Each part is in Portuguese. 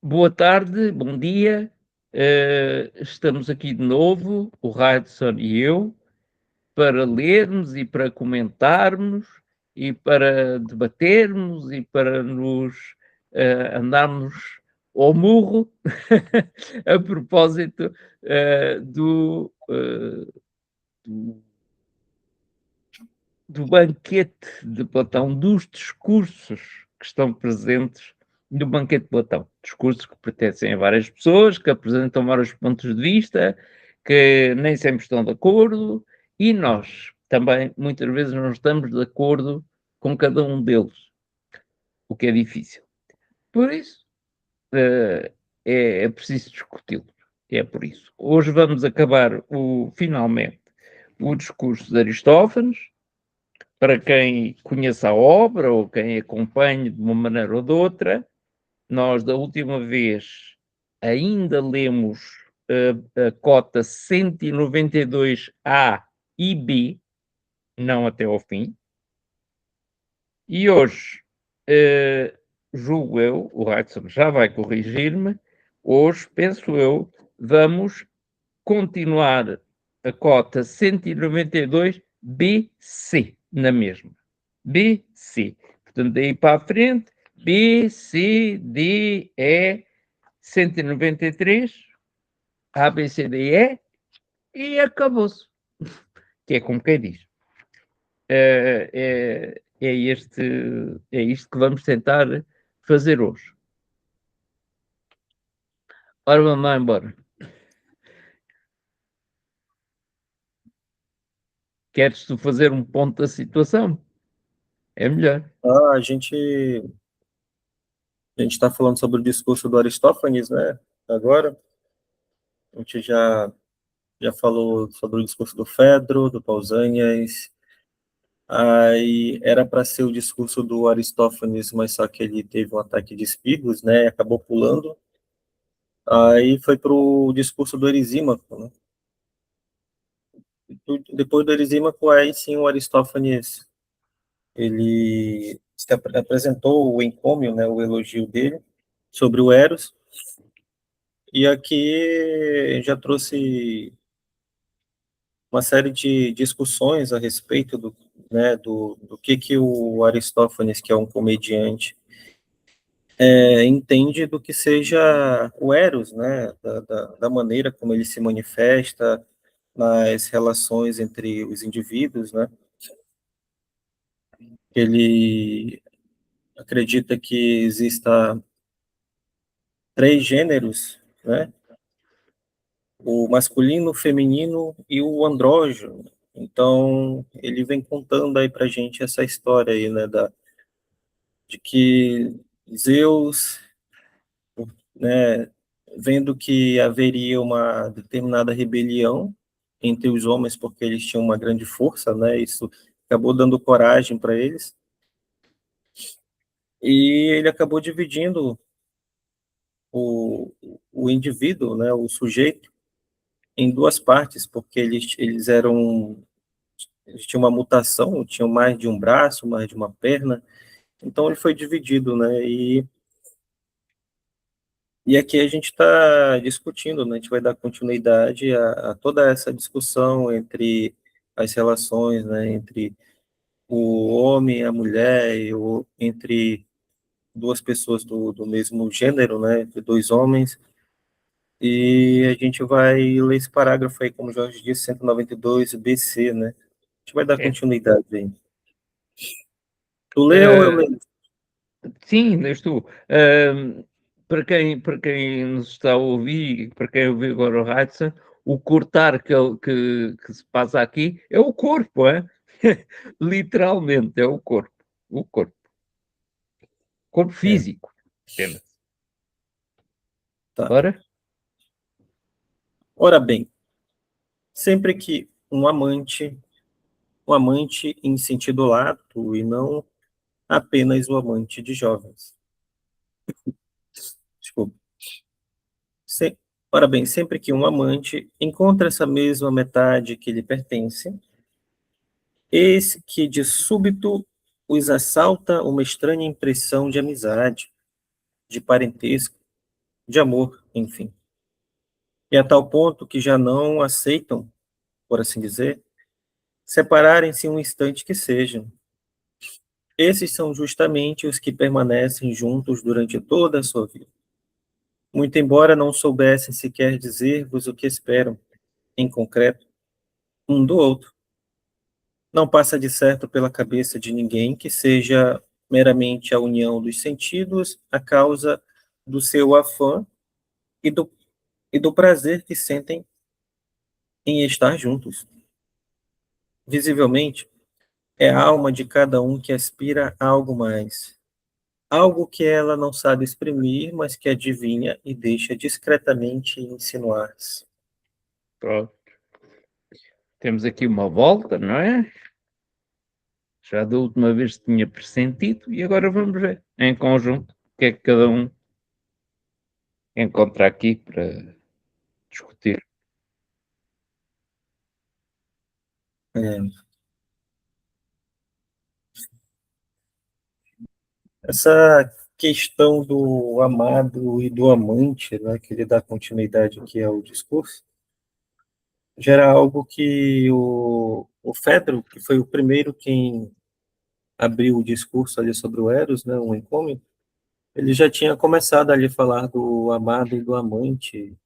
Boa tarde, bom dia. Estamos aqui de novo, o Raidson e eu, para lermos e para comentarmos e para debatermos e para nos andarmos ao murro a propósito do, do banquete de Platão, dos discursos que estão presentes no banquete de Platão. Discursos que pertencem a várias pessoas, que apresentam vários pontos de vista, que nem sempre estão de acordo, e nós também, muitas vezes, não estamos de acordo com cada um deles, o que é difícil. Por isso, é preciso discuti-los. É por isso. Hoje vamos acabar, finalmente, o discurso de Aristófanes, para quem conheça a obra ou quem acompanhe de uma maneira ou de outra. Nós, da última vez, ainda lemos a cota 192A e B, não até ao fim. E hoje, julgo eu, o Hudson já vai corrigir-me, hoje, penso eu, vamos continuar a cota 192BC na mesma. BC. Portanto, daí para a frente, B, C, D, E, 193, A, B, C, D, E acabou-se. Que é como quem diz. É isto que vamos tentar fazer hoje. Ora, vamos lá embora. Queres tu fazer um ponto da situação? É melhor. A gente está falando sobre o discurso do Aristófanes, né? Agora, a gente já falou sobre o discurso do Fedro, do Pausanias. Aí era para ser o discurso do Aristófanes, mas só que ele teve um ataque de espirros, né? E acabou pulando. Aí foi para o discurso do Erisímaco, né? Depois do Erisímaco, aí sim o Aristófanes ele apresentou o encômio, né? O elogio dele sobre o Eros. E aqui já trouxe uma série de discussões a respeito do que o Aristófanes, que é um comediante, entende do que seja o Eros, né, da maneira como ele se manifesta nas relações entre os indivíduos, né. Ele acredita que exista três gêneros, né, o masculino, o feminino e o andrógeno. Então, ele vem contando aí pra gente essa história aí, né, de que Zeus, né, vendo que haveria uma determinada rebelião entre os homens, porque eles tinham uma grande força, né, isso acabou dando coragem para eles, e ele acabou dividindo o, o indivíduo, né, o sujeito, em duas partes, porque eles tinham uma mutação, tinham mais de um braço, mais de uma perna, então ele foi dividido, né, e aqui a gente está discutindo, né? A gente vai dar continuidade a toda essa discussão entre as relações, né? Entre o homem e a mulher, entre duas pessoas do mesmo gênero, né? Entre dois homens. E a gente vai ler esse parágrafo aí, como o Jorge disse, 192 BC, né? A gente vai dar É. continuidade aí. Tu leu ou eu Uh, leio? sim, lês tu. Para quem nos está a ouvir, para quem ouviu agora o Hudson, o cortar que se passa aqui é o corpo, é? Literalmente, é o corpo. O corpo. Corpo É, físico. Entende-se. tá. Ora? Ora bem, sempre que um amante em sentido lato e não apenas o amante de jovens. Desculpa. Se, ora bem, sempre que um amante encontra essa mesma metade que lhe pertence, esse que de súbito os assalta uma estranha impressão de amizade, de parentesco, de amor, enfim. E a tal ponto que já não aceitam, por assim dizer, separarem-se um instante que sejam. Esses são justamente os que permanecem juntos durante toda a sua vida. Muito embora não soubessem sequer dizer-vos o que esperam, em concreto, um do outro. Não passa de certo pela cabeça de ninguém que seja meramente a união dos sentidos a causa do seu afã e do, e do prazer que sentem em estar juntos. Visivelmente, é a alma de cada um que aspira a algo mais, algo que ela não sabe exprimir, mas que adivinha e deixa discretamente insinuar-se. Pronto. Temos aqui uma volta, não é? Já da última vez tinha pressentido e agora vamos ver em conjunto o que é que cada um encontra aqui para discutir. É, essa questão do amado e do amante, né, que ele dá continuidade aqui ao discurso, gera algo que o Fedro, que foi o primeiro quem abriu o discurso ali sobre o Eros, né, um encômio, ele já tinha começado ali a falar do amado e do amante.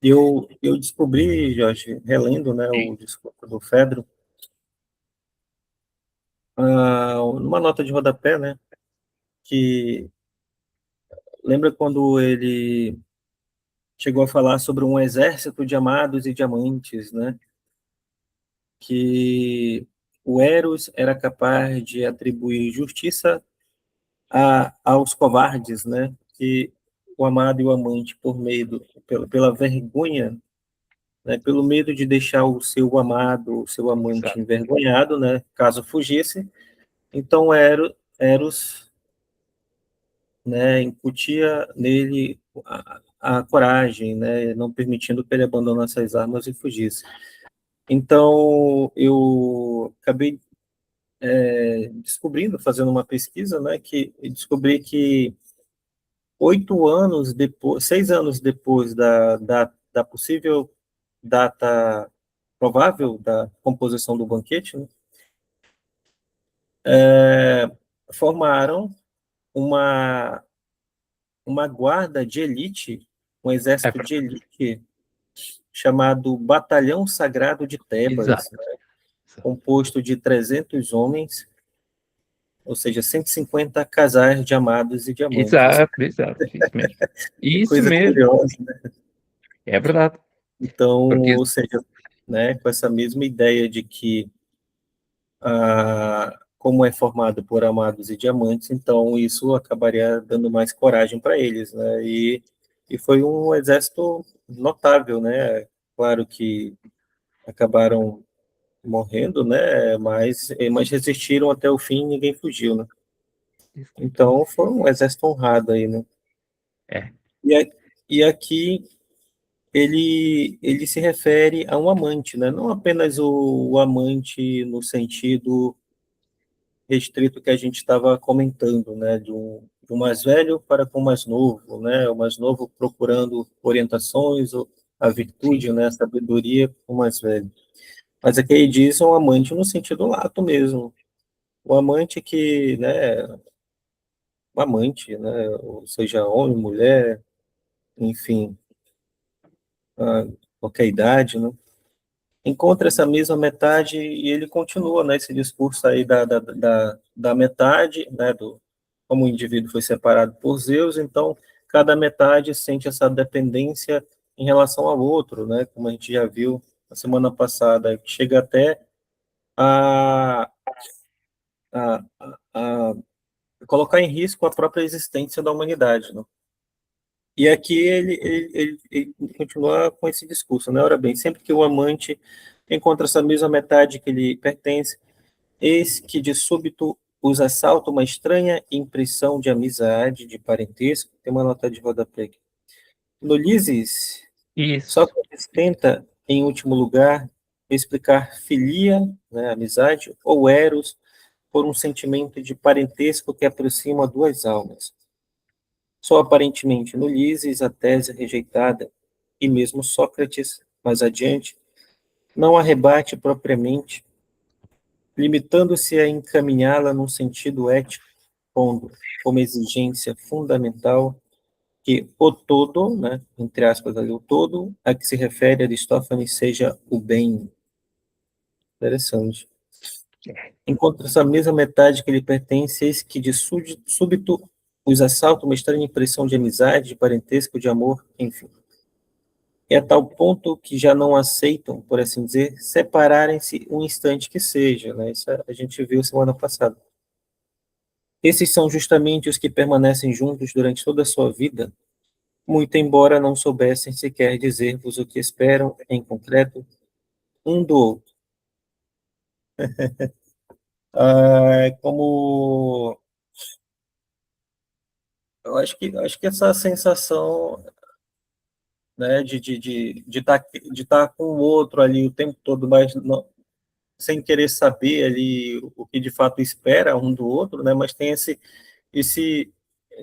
E eu descobri, Jorge, relendo, né, o discurso do Fedro, numa nota de rodapé, né, que lembra quando ele chegou a falar sobre um exército de amados e de amantes, né, que o Eros era capaz de atribuir justiça aos covardes, né, que o amado e o amante, por medo, pela vergonha, né, pelo medo de deixar o seu amado, o seu amante Exato. envergonhado, né, caso fugisse, então Eros, né, incutia nele a coragem, né, não permitindo que ele abandonasse as armas e fugisse. Então, eu acabei descobrindo, fazendo uma pesquisa, né, que descobri que 8 anos depois, 6 anos depois da possível data provável da composição do banquete, né, formaram uma, uma guarda de elite, um É exército de verdade. elite chamado Batalhão Sagrado de Tebas, Exato. né, composto de 300 homens, ou seja, 150 casais de amados e de amantes. Exato, exato, isso mesmo. Que Isso coisa mesmo, curiosa, né? é verdade. Então, Porque ou seja, né, com essa mesma ideia de que como é formado por amados e diamantes, então isso acabaria dando mais coragem para eles, né? E foi um exército notável, né? Claro que acabaram morrendo, né? Mas resistiram até o fim, e ninguém fugiu, né? Então foi um exército honrado aí, né? é, E, e aqui ele se refere a um amante, né? Não apenas o amante no sentido restrito que a gente estava comentando, né, de um mais velho para com o mais novo, né, o mais novo procurando orientações, a sim, virtude, né, a sabedoria com o mais velho. Mas aqui ele diz um amante no sentido lato mesmo, o amante que, né, o amante, né, ou seja, homem, mulher, enfim, qualquer idade, né, encontra essa mesma metade e ele continua, né, esse discurso aí da metade, né, como o indivíduo foi separado por Zeus, então cada metade sente essa dependência em relação ao outro, né, como a gente já viu na semana passada, chega até a, a, a colocar em risco a própria existência da humanidade, né? E aqui ele continua com esse discurso, né? Ora bem, sempre que o amante encontra essa mesma metade que lhe pertence, eis que de súbito os assalta uma estranha impressão de amizade, de parentesco. Tem uma nota de rodapé aqui. No Lises, isso, Sócrates tenta, em último lugar, explicar filia, né, amizade, ou eros, por um sentimento de parentesco que aproxima duas almas. Só aparentemente no Lises, a tese rejeitada, e mesmo Sócrates, mais adiante, não a rebate propriamente, limitando-se a encaminhá-la num sentido ético, pondo como exigência fundamental que o todo, né, entre aspas ali, o todo a que se refere Aristófanes seja o bem. Interessante. Enquanto essa mesma metade que lhe pertence, eis que de súbito os assalta uma estranha impressão de amizade, de parentesco, de amor, enfim. É a tal ponto que já não aceitam, por assim dizer, separarem-se um instante que seja, né? Isso a gente viu semana passada. Esses são justamente os que permanecem juntos durante toda a sua vida, muito embora não soubessem sequer dizer-vos o que esperam, em concreto, um do outro. Como eu acho que essa sensação, né, de estar com o outro ali o tempo todo, mas não, sem querer saber ali o que de fato espera um do outro, né, mas tem esse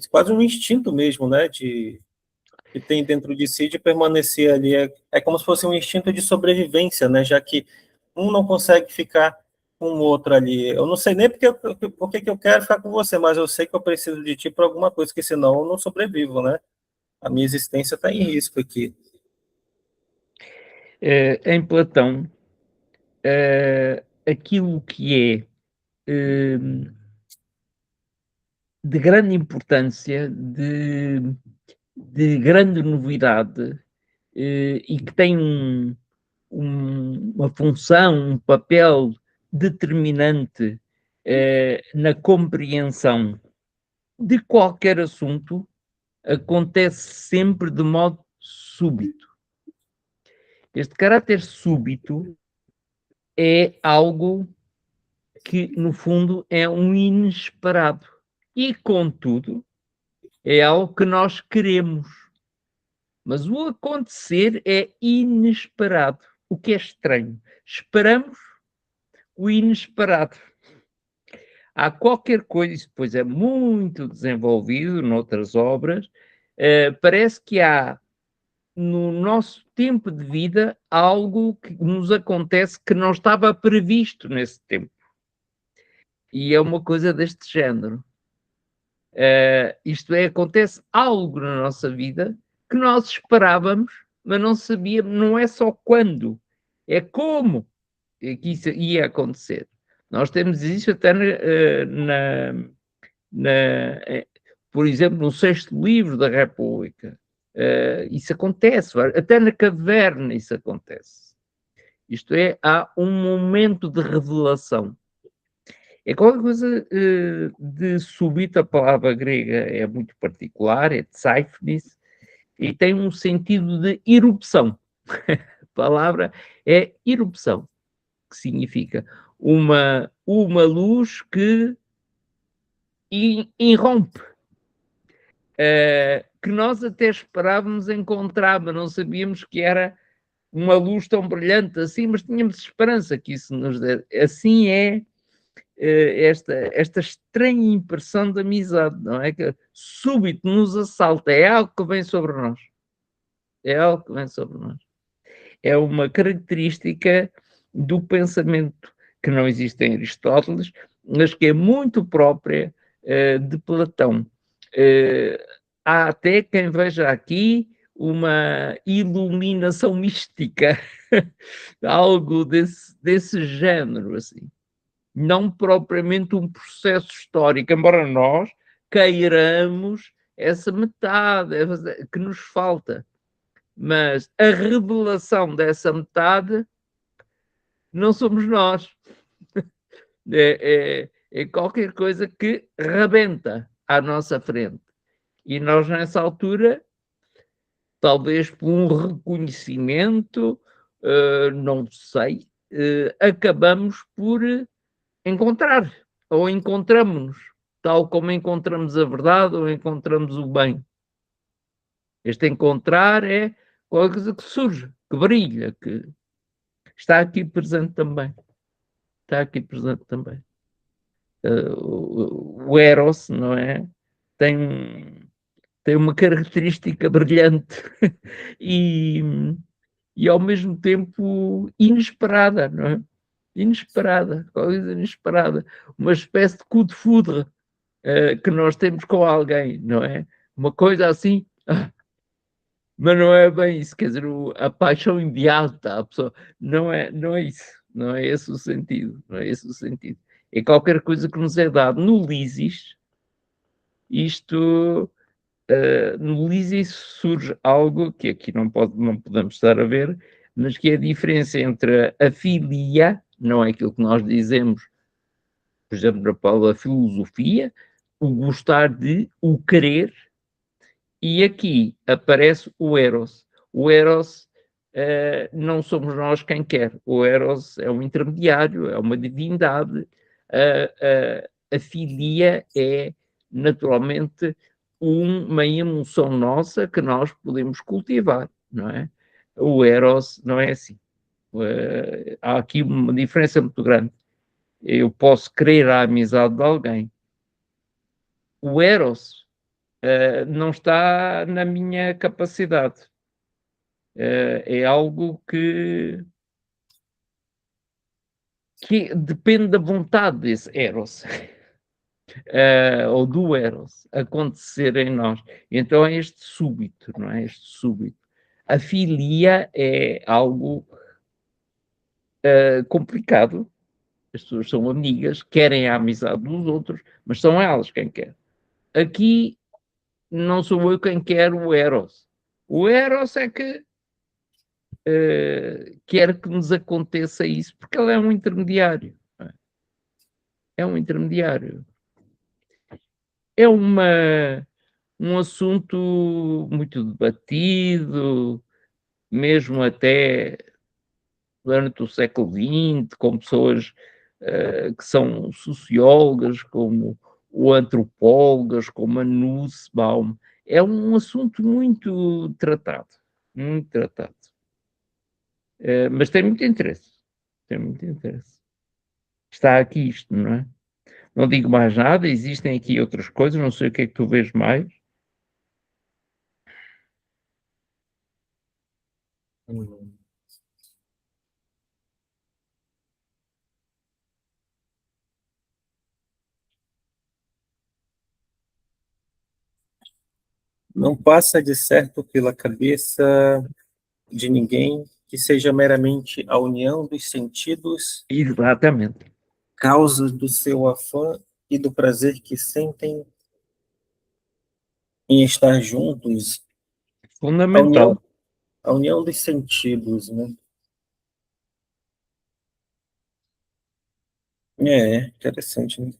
quase um instinto mesmo, né, que tem dentro de si de permanecer ali, é como se fosse um instinto de sobrevivência, né, já que um não consegue ficar com o outro ali. Eu não sei nem porque que eu quero ficar com você, mas eu sei que eu preciso de ti para alguma coisa, que senão eu não sobrevivo, né? A minha existência está em risco aqui. Em Platão, aquilo que é de grande importância, de grande novidade, e que tem uma função, um papel determinante na compreensão de qualquer assunto, acontece sempre de modo súbito. Este caráter súbito é algo que, no fundo, é um inesperado. E, contudo, é algo que nós queremos. Mas o acontecer é inesperado, o que é estranho. Esperamos o inesperado. Há qualquer coisa, isso depois é muito desenvolvido noutras obras, parece que há no nosso tempo de vida algo que nos acontece que não estava previsto nesse tempo. E é uma coisa deste género. Isto é, acontece algo na nossa vida que nós esperávamos, mas não sabíamos, não é só quando, é como é que isso ia acontecer. Nós temos isso até na, por exemplo, no sexto livro da República. Isso acontece, até na caverna isso acontece. Isto é, há um momento de revelação. É qualquer coisa de súbito, a palavra grega é muito particular, é tsaifnis, e tem um sentido de erupção. A palavra é erupção, que significa uma luz que irrompe, que nós até esperávamos encontrar, mas não sabíamos que era uma luz tão brilhante assim, mas tínhamos esperança que isso nos desse. Assim é esta estranha impressão de amizade, não é? Que súbito nos assalta, é algo que vem sobre nós. É algo que vem sobre nós. É uma característica do pensamento que não existe em Aristóteles, mas que é muito própria de Platão. Há até quem veja aqui uma iluminação mística, algo desse género, assim. Não propriamente um processo histórico, embora nós queiramos essa metade que nos falta. Mas a revelação dessa metade não somos nós. É qualquer coisa que rebenta à nossa frente. E nós, nessa altura, talvez por um reconhecimento, não sei, acabamos por encontrar, ou encontramos-nos, tal como encontramos a verdade ou encontramos o bem. Este encontrar é qualquer coisa que surge, que brilha, que está aqui presente também. Está aqui presente também. O Eros, não é? Tem, tem uma característica brilhante e, e ao mesmo tempo inesperada, não é? Inesperada, coisa inesperada. Uma espécie de coup de foudre que nós temos com alguém, não é? Uma coisa assim, mas não é bem isso, quer dizer, a paixão imediata, a pessoa, não é isso, não é esse o sentido, não é esse o sentido. É qualquer coisa que nos é dado no Lysis, isto, no Lysis surge algo que aqui não podemos estar a ver, mas que é a diferença entre a filia, não é aquilo que nós dizemos, por exemplo, na palavra filosofia, o gostar de, o querer, e aqui aparece o Eros. O Eros não somos nós quem quer. O Eros é um intermediário, é uma divindade. A filia é, naturalmente, uma emoção nossa que nós podemos cultivar, não é? O Eros não é assim. Há aqui uma diferença muito grande. Eu posso querer a amizade de alguém. O Eros não está na minha capacidade. É algo que depende da vontade desse Eros, ou do Eros, acontecer em nós. Então é este súbito, não é? Este súbito. A filia é algo complicado. As pessoas são amigas, querem a amizade dos outros, mas são elas quem quer. Aqui não sou eu quem quer o Eros. O Eros é que quer que nos aconteça isso, porque ele é um intermediário. É um intermediário. É um assunto muito debatido, mesmo até durante o século XX, com pessoas que são sociólogas, como o antropólogas, como a Nussbaum. É um assunto muito tratado, muito tratado. Mas tem muito interesse. Tem muito interesse. Está aqui isto, não é? Não digo mais nada, existem aqui outras coisas, não sei o que é que tu vês mais. Não passa de certo pela cabeça de ninguém que seja meramente a união dos sentidos, Exatamente. causas do seu afã e do prazer que sentem em estar juntos, a Fundamental. união, a união dos sentidos, né? É, interessante, né?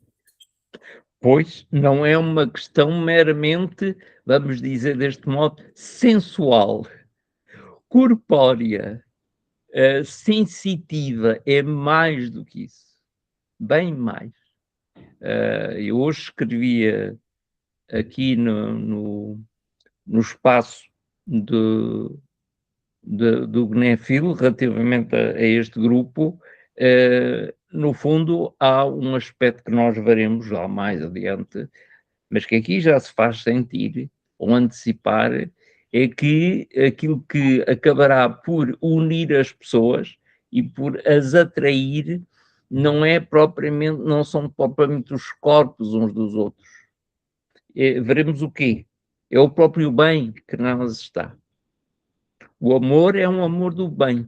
Pois não é uma questão meramente, vamos dizer deste modo, sensual, corpórea, sensitiva, é mais do que isso. Bem mais. Eu hoje escrevia aqui no espaço de, do Gnefil, relativamente a este grupo, no fundo há um aspecto que nós veremos lá mais adiante, mas que aqui já se faz sentir ou antecipar, é que aquilo que acabará por unir as pessoas e por as atrair não são propriamente os corpos uns dos outros. Veremos o quê? É o próprio bem que nelas está. O amor é um amor do bem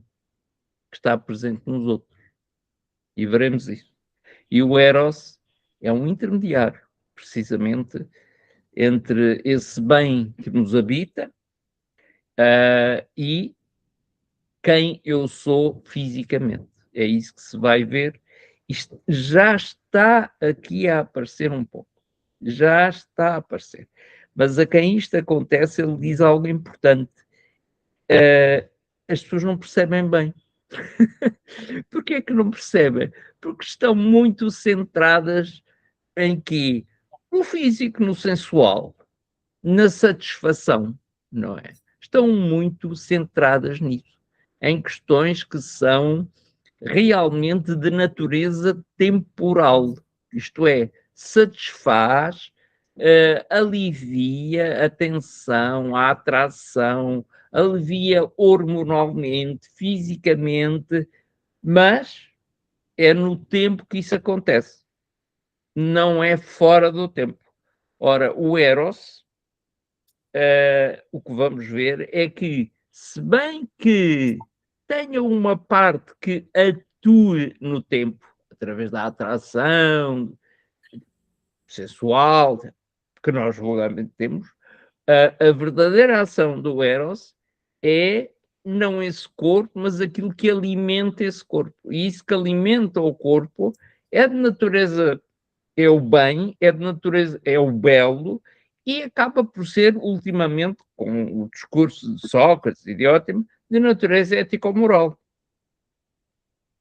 que está presente nos outros. E veremos isso. E o Eros é um intermediário, precisamente, entre esse bem que nos habita e quem eu sou fisicamente. É isso que se vai ver. Isto já está aqui a aparecer um pouco. Já está a aparecer. Mas a quem isto acontece, ele diz algo importante. As pessoas não percebem bem. Porquê é que não percebem? Porque estão muito centradas em quê? No físico, no sensual, na satisfação, não é? Estão muito centradas nisso, em questões que são realmente de natureza temporal, isto é, satisfaz alivia a tensão, a atração, alivia hormonalmente, fisicamente, mas é no tempo que isso acontece, não é fora do tempo. Ora, o Eros, o que vamos ver é que, se bem que tenha uma parte que atue no tempo, através da atração sexual, que nós vulgarmente temos, a verdadeira ação do Eros é não esse corpo, mas aquilo que alimenta esse corpo. E isso que alimenta o corpo é de natureza, é o bem, é de natureza, é o belo, e acaba por ser, ultimamente, com o discurso de Sócrates e de Ótimo, de natureza ético-moral.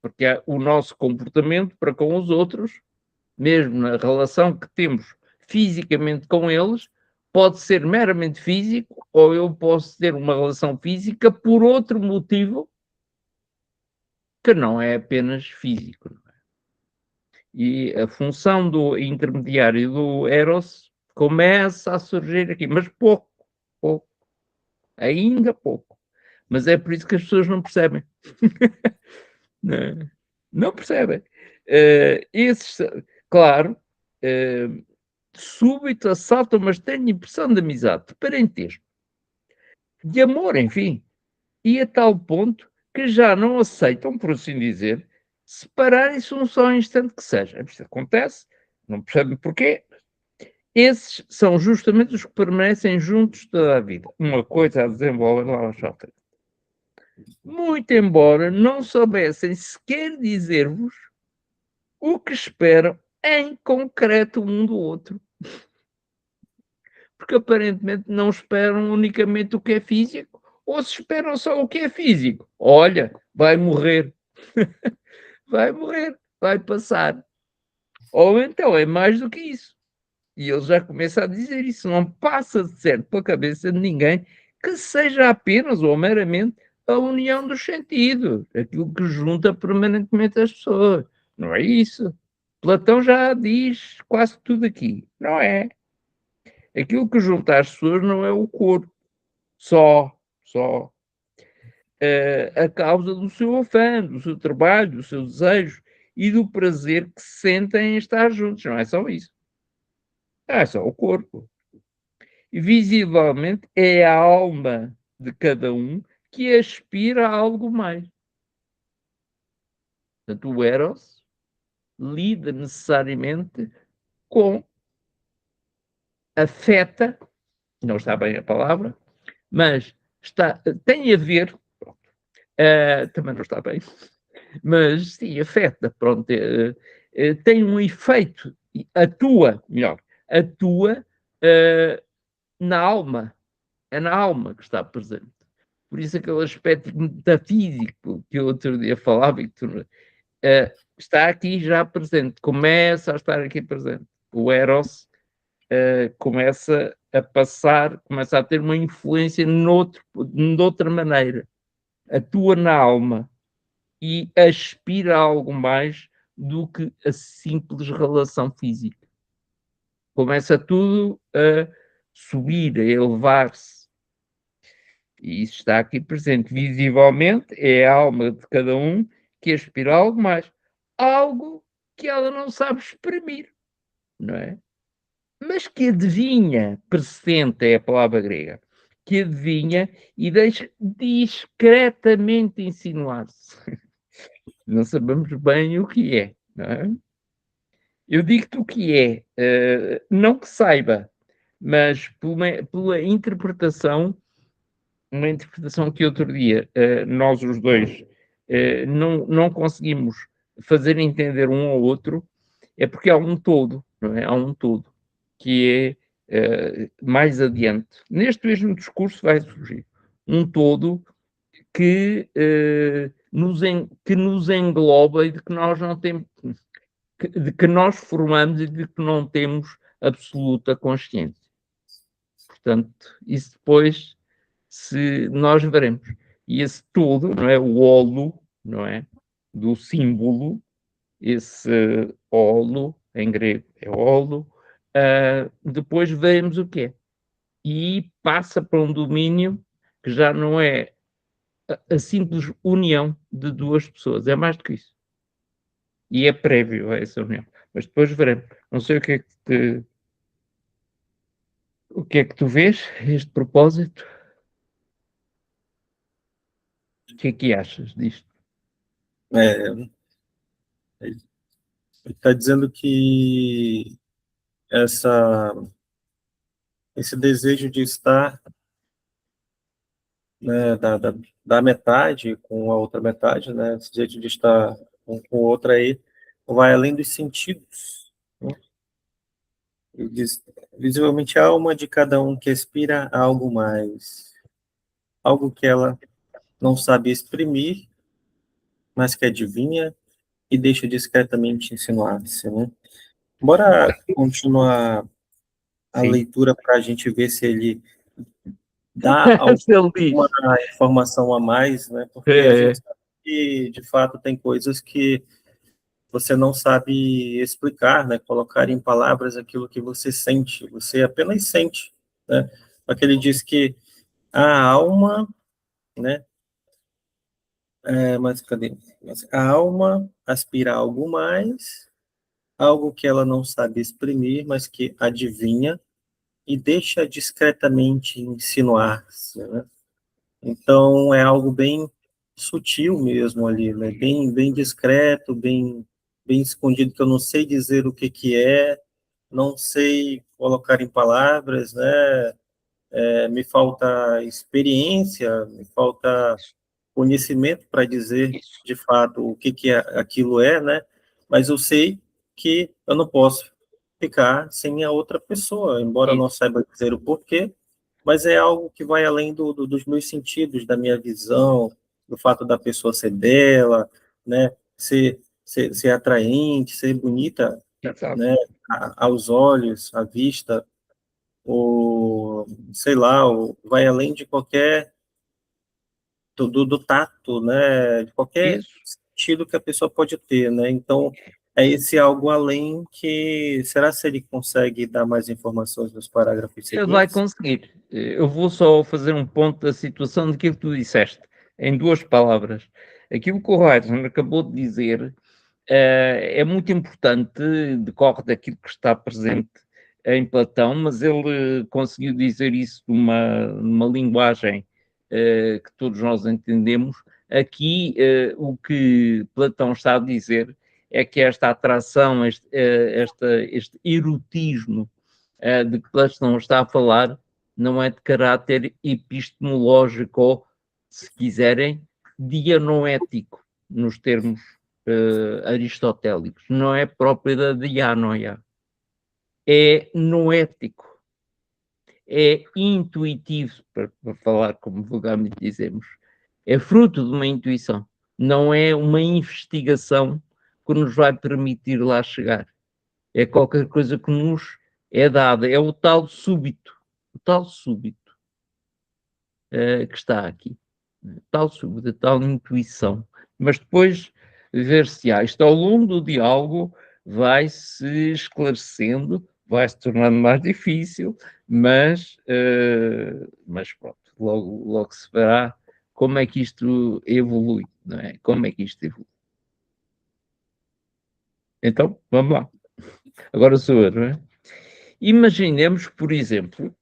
Porque o nosso comportamento para com os outros, mesmo na relação que temos fisicamente com eles, pode ser meramente físico, ou eu posso ter uma relação física por outro motivo que não é apenas físico. E a função do intermediário do Eros começa a surgir aqui, mas pouco, pouco, ainda pouco. Mas é por isso que as pessoas não percebem. Não percebem. Esses, claro, súbito assalta uma estranha impressão de amizade, de parentesco, de amor, enfim, e a tal ponto que já não aceitam, por assim dizer, separarem-se um só instante que seja. Isto acontece, não percebem porquê. Esses são justamente os que permanecem juntos toda a vida. Uma coisa a desenvolver lá ao Chota. Muito embora não soubessem sequer dizer-vos o que esperam em concreto um do outro. Porque aparentemente não esperam unicamente o que é físico, ou se esperam só o que é físico. Olha, vai morrer. Vai morrer, vai passar. Ou então é mais do que isso. E ele já começa a dizer isso. Não passa de certo pela cabeça de ninguém que seja apenas ou meramente a união dos sentidos, aquilo que junta permanentemente as pessoas. Não é isso. Platão já diz quase tudo aqui. Não é. Aquilo que junta as pessoas não é o corpo. Só. A causa do seu afã, do seu trabalho, do seu desejo e do prazer que sentem em estar juntos. Não é só isso. É só o corpo. E visivelmente é a alma de cada um que aspira a algo mais. Portanto, o Eros lida necessariamente com, afeta, não está bem a palavra, mas tem a ver, também não está bem, mas sim, afeta, pronto, tem um efeito, atua na alma, é na alma que está presente. Por isso aquele aspecto metafísico que eu outro dia falava e que tu, está aqui já presente, começa a estar aqui presente. O Eros começa a passar, começa a ter uma influência noutra maneira. Atua na alma e aspira a algo mais do que a simples relação física. Começa tudo a subir, a elevar-se. E isso está aqui presente visivelmente, é a alma de cada um que aspira a algo mais. Algo que ela não sabe exprimir, não é? Mas que adivinha, persistente é a palavra grega, que adivinha e deixa discretamente insinuar-se. Não sabemos bem o que é, não é? Eu digo-te o que é, não que saiba, mas pela interpretação, uma interpretação que outro dia nós os dois não conseguimos fazer entender um ao outro, é porque há um todo, não é? Há um todo que é mais adiante. Neste mesmo discurso vai surgir um todo que nos engloba e de que nós não temos, de que nós formamos e de que não temos absoluta consciência. Portanto, isso depois se nós veremos. E esse todo, não é? O olo, não é? Do símbolo, esse olo, em grego é olo, depois veremos o que é. E passa para um domínio que já não é a simples união de duas pessoas, é mais do que isso. E é prévio a essa união. Mas depois veremos. Não sei o que é que tu vês a este propósito. O que é que achas disto? É, ele está dizendo que esse desejo de estar, né, da metade com a outra metade, né, esse desejo de estar um com o outro aí, vai além dos sentidos, né? Ele diz, visivelmente a alma de cada um que aspira a algo mais, algo que ela não sabe exprimir, mas que adivinha e deixa discretamente insinuar-se, né? Bora continuar a Sim. leitura para a gente ver se ele dá Se ele alguma diz. informação a mais, né? Porque a É, gente sabe que, de fato, tem coisas que você não sabe explicar, né? Colocar em palavras aquilo que você sente, você apenas sente, né? Só que ele diz que a alma, né? Mas cadê? Mas a alma aspira a algo mais, algo que ela não sabe exprimir, mas que adivinha e deixa discretamente insinuar-se, né? Então é algo bem sutil mesmo ali, né? Bem discreto, bem escondido, que eu não sei dizer o que que é, não sei colocar em palavras, né? Me falta experiência, me falta conhecimento para dizer isso. de fato o que que aquilo é, né? Mas eu sei que eu não posso ficar sem a outra pessoa, embora eu não Isso. saiba dizer o porquê, mas é algo que vai além dos meus sentidos, da minha visão, do fato da pessoa ser bela, né? Ser atraente, ser bonita, Exato. né? Aos olhos, à vista, ou sei lá, vai além de qualquer do tato, né? De qualquer Isso. sentido que a pessoa pode ter, né? Então, é esse algo além que. Será se ele consegue dar mais informações nos parágrafos Ele vai seguintes? conseguir. Eu vou só fazer um ponto da situação daquilo que tu disseste, em duas palavras. Aquilo que o Reisner acabou de dizer é muito importante, decorre daquilo que está presente em Platão, mas ele conseguiu dizer isso numa linguagem que todos nós entendemos. Aqui, o que Platão está a dizer é que esta atração, este erotismo de que Platão está a falar, não é de caráter epistemológico ou, se quiserem, dianoético, nos termos aristotélicos. Não é próprio da dianoia. É noético. É intuitivo, para falar como vulgarmente dizemos. É fruto de uma intuição. Não é uma investigação que nos vai permitir lá chegar. É qualquer coisa que nos é dada. É o tal súbito. O tal súbito que está aqui. Tal súbito, tal intuição. Mas depois ver-se-á. Isto ao longo do diálogo vai-se esclarecendo, vai-se tornando mais difícil, mas pronto, logo se verá como é que isto evolui, não é? Como é que isto evolui. Então, vamos lá. Agora sou eu, não é? Imaginemos, por exemplo,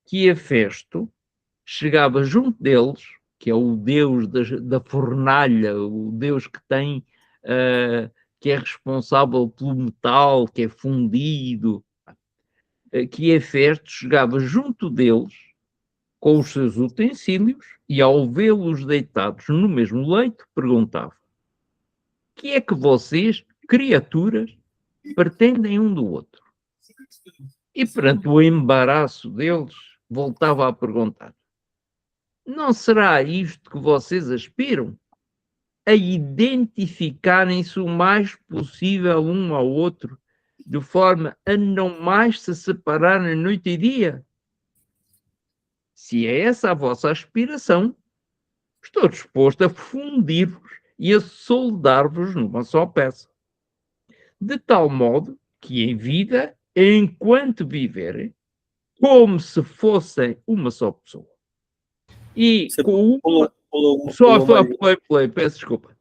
que Hefesto chegava junto deles, que é o deus da fornalha, o deus que tem, que é responsável pelo metal, que é fundido, que Hefesto chegava junto deles com os seus utensílios e ao vê-los deitados no mesmo leito, perguntava: que é que vocês, criaturas, pretendem um do outro? E perante o embaraço deles, voltava a perguntar: não será isto que vocês aspiram? A identificarem-se o mais possível um ao outro, de forma a não mais se separarem noite e dia? Se é essa a vossa aspiração, estou disposto a fundir-vos e a soldar-vos numa só peça. De tal modo que em vida enquanto viverem, como se fossem uma só pessoa. E Você com uma. Só pulou uma linha. play, peço desculpa.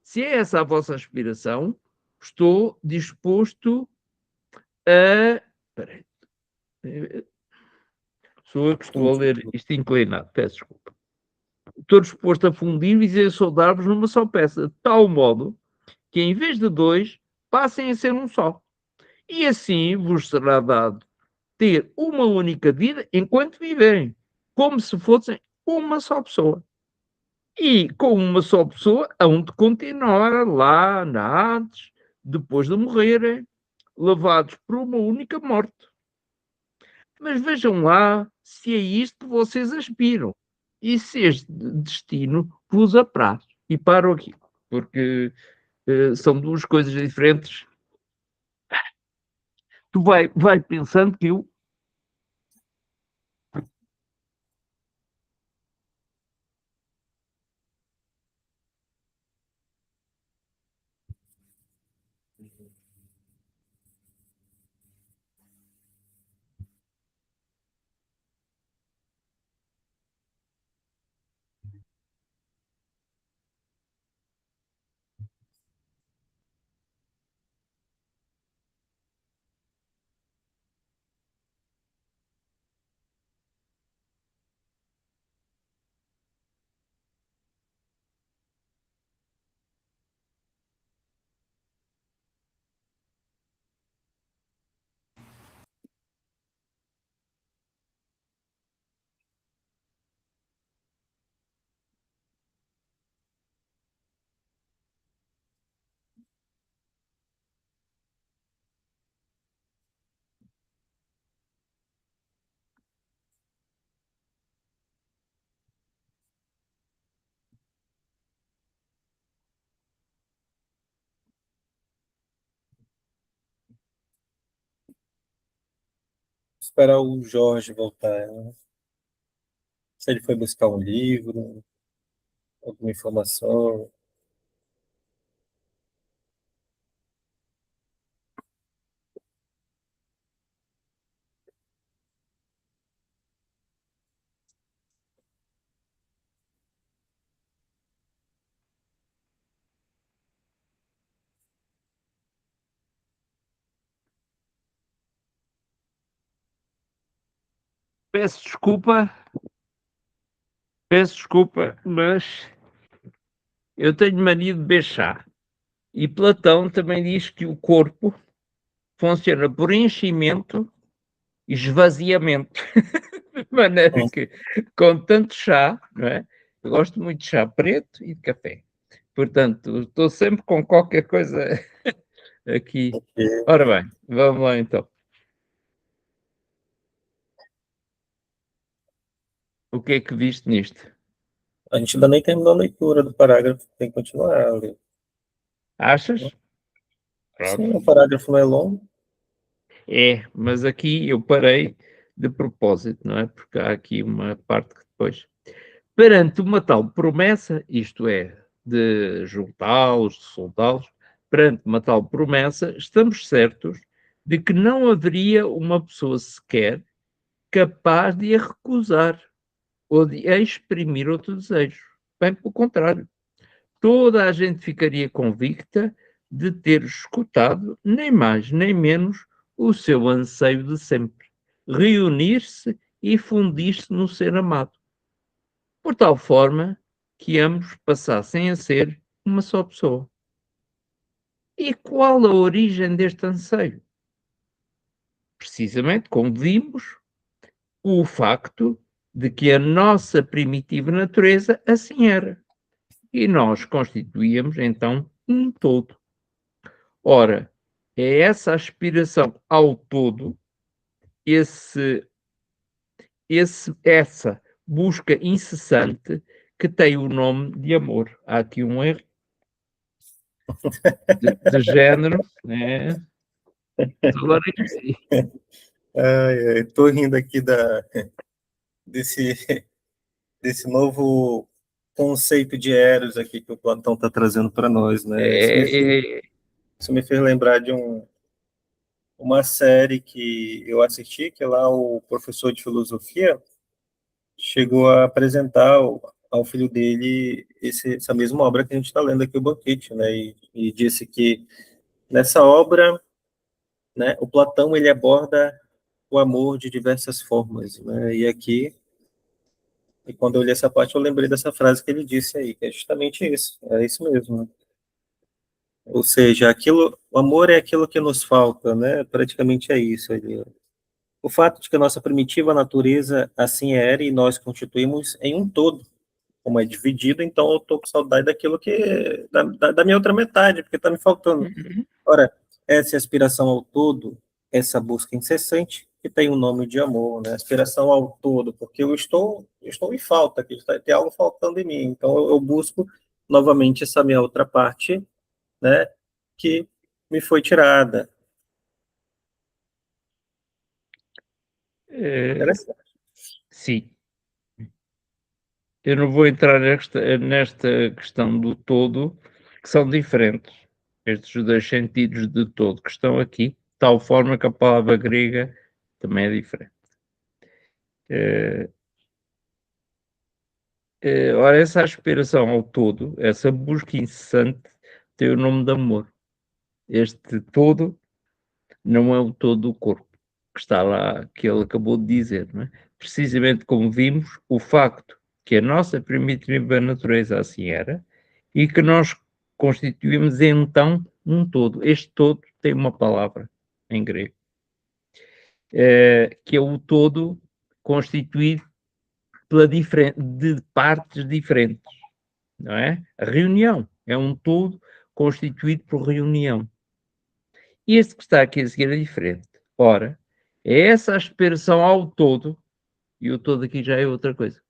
Se é essa a vossa aspiração, estou disposto a. Espera aí. Sou eu que estou a ler isto inclinado, peço desculpa. Estou disposto a fundir e a soldar-vos numa só peça, de tal modo que em vez de dois, passem a ser um só. E assim vos será dado ter uma única vida enquanto viverem, como se fossem uma só pessoa. E com uma só pessoa, hão de continuar lá na Hades, depois de morrerem, levados por uma única morte. Mas vejam lá se é isto que vocês aspiram e se este destino vos apraz. E paro aqui, porque são duas coisas diferentes. Tu vai pensando que eu. Esperar o Jorge voltar, né? Se ele foi buscar um livro, alguma informação. Peço desculpa, peço desculpa, mas eu tenho mania de beber chá. E Platão também diz que o corpo funciona por enchimento e esvaziamento. De maneira que, com tanto chá, não é? Eu gosto muito de chá preto e de café. Portanto, estou sempre com qualquer coisa aqui. Ora bem, vamos lá então. O que é que viste nisto? A gente ainda nem terminou a leitura do parágrafo, tem que continuar a ler. Achas? Sim, Pronto. o parágrafo não é longo. É, mas aqui eu parei de propósito, não é? Porque há aqui uma parte que depois. Perante uma tal promessa, isto é, de juntá-los, de soltá-los, perante uma tal promessa, estamos certos de que não haveria uma pessoa sequer capaz de a recusar ou de exprimir outro desejo. Bem pelo contrário, toda a gente ficaria convicta de ter escutado, nem mais nem menos, o seu anseio de sempre, reunir-se e fundir-se no ser amado, por tal forma que ambos passassem a ser uma só pessoa. E qual a origem deste anseio? Precisamente, como vimos, o facto de que a nossa primitiva natureza assim era. E nós constituíamos, então, um todo. Ora, é essa aspiração ao todo, esse, essa busca incessante que tem o nome de amor. Há aqui um erro de género, né? Agora, Estou rindo aqui desse, desse novo conceito de Eros aqui que o Platão está trazendo para nós, né? é, Isso me fez lembrar de um. uma série que eu assisti, que lá o professor de filosofia chegou a apresentar ao filho dele essa mesma obra que a gente está lendo aqui, o Banquete, né? E disse que nessa obra, né, o Platão ele aborda o amor de diversas formas, né? E quando eu li essa parte, eu lembrei dessa frase que ele disse aí, que é justamente isso, é isso mesmo, né? Ou seja, o amor é aquilo que nos falta, né? Praticamente é isso. O fato de que a nossa primitiva natureza assim era e nós constituímos em um todo, como é dividido, então eu estou com saudade daquilo que da minha outra metade, porque está me faltando. Uhum. Ora, essa aspiração ao todo, essa busca incessante, que tem o nome de amor, né? Aspiração ao todo, porque eu estou em falta, que tem algo faltando em mim. Então eu busco novamente essa minha outra parte, né? Que me foi tirada. Interessante. Sim, eu não vou entrar nesta questão do todo, que são diferentes. Estes dois sentidos de todo que estão aqui, de tal forma que a palavra grega também é diferente. Eh, ora, essa aspiração ao todo, essa busca incessante, tem o nome de amor. Este todo não é o todo do corpo, que está lá, que ele acabou de dizer, não é? Precisamente como vimos, o facto que a nossa primitiva natureza assim era e que nós constituímos então um todo. Este todo tem uma palavra em grego, que é o todo constituído de partes diferentes, não é? A reunião é um todo constituído por reunião. E este que está aqui a seguir é diferente. Ora, é essa aspiração ao todo, e o todo aqui já é outra coisa.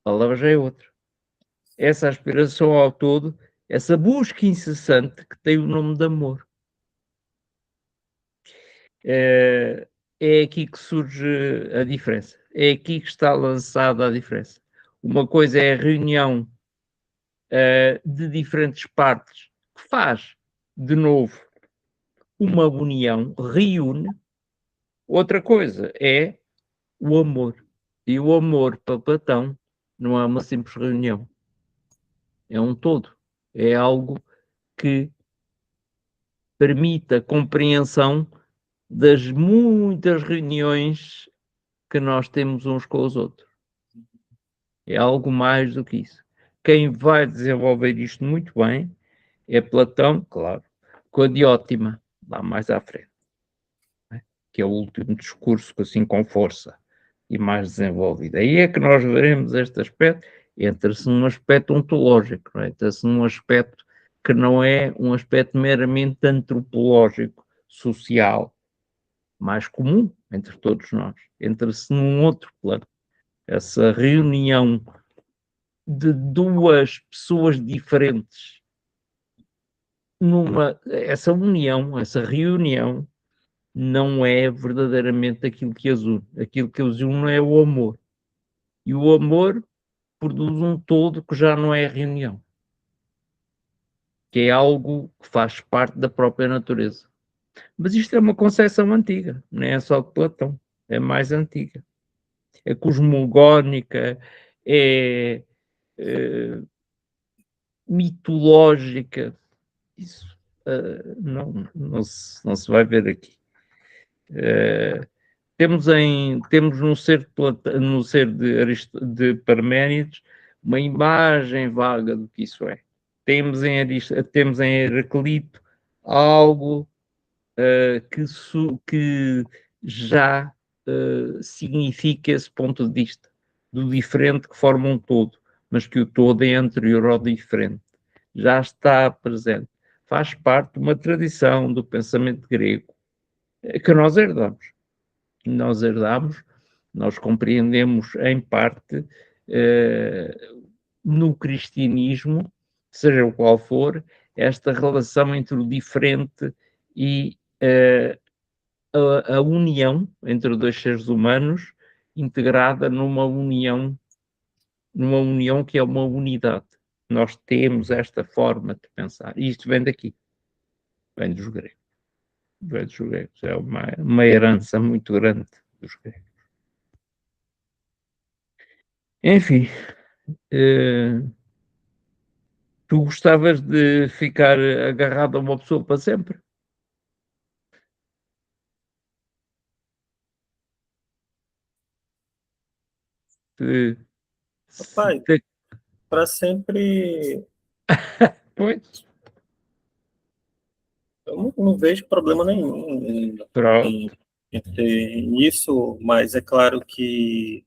A palavra já é outra. Essa aspiração ao todo, essa busca incessante que tem o nome de amor. É aqui que surge a diferença. É aqui que está lançada a diferença. Uma coisa é a reunião de diferentes partes que faz, de novo, uma união, reúne. Outra coisa é o amor. E o amor para Platão não é uma simples reunião, é um todo. É algo que permite a compreensão das muitas reuniões que nós temos uns com os outros. É algo mais do que isso. Quem vai desenvolver isto muito bem é Platão, claro, com a Diótima, lá mais à frente, né? Que é o último discurso, assim com força e mais desenvolvido. Aí é que nós veremos este aspecto, entra-se num aspecto ontológico, não é? Entra-se num aspecto que não é um aspecto meramente antropológico, social, mais comum entre todos nós. Entra-se num outro plano. Essa reunião de duas pessoas diferentes, essa união, essa reunião, não é verdadeiramente aquilo que as une. Aquilo que as une é o amor. E o amor produz um todo que já não é reunião, que é algo que faz parte da própria natureza. Mas isto é uma concepção antiga, não é só de Platão, é mais antiga. É cosmogónica, é mitológica. Isso não se vai ver aqui. Temos no ser de Parménides uma imagem vaga do que isso é. Temos em Heraclito algo que já significa esse ponto de vista do diferente que forma um todo, mas que o todo é anterior ao diferente. Já está presente. Faz parte de uma tradição do pensamento grego que nós herdamos, nós compreendemos em parte no cristianismo, seja o qual for, esta relação entre o diferente e a união entre dois seres humanos integrada numa união que é uma unidade. Nós temos esta forma de pensar. E isto vem daqui, vem dos gregos. Vem dos gregos. É uma herança muito grande dos gregos. Enfim, tu gostavas de ficar agarrado a uma pessoa para sempre? Se, se Rapaz, te- para sempre, Pois, eu não vejo problema nenhum pronto. em ter isso, mas é claro que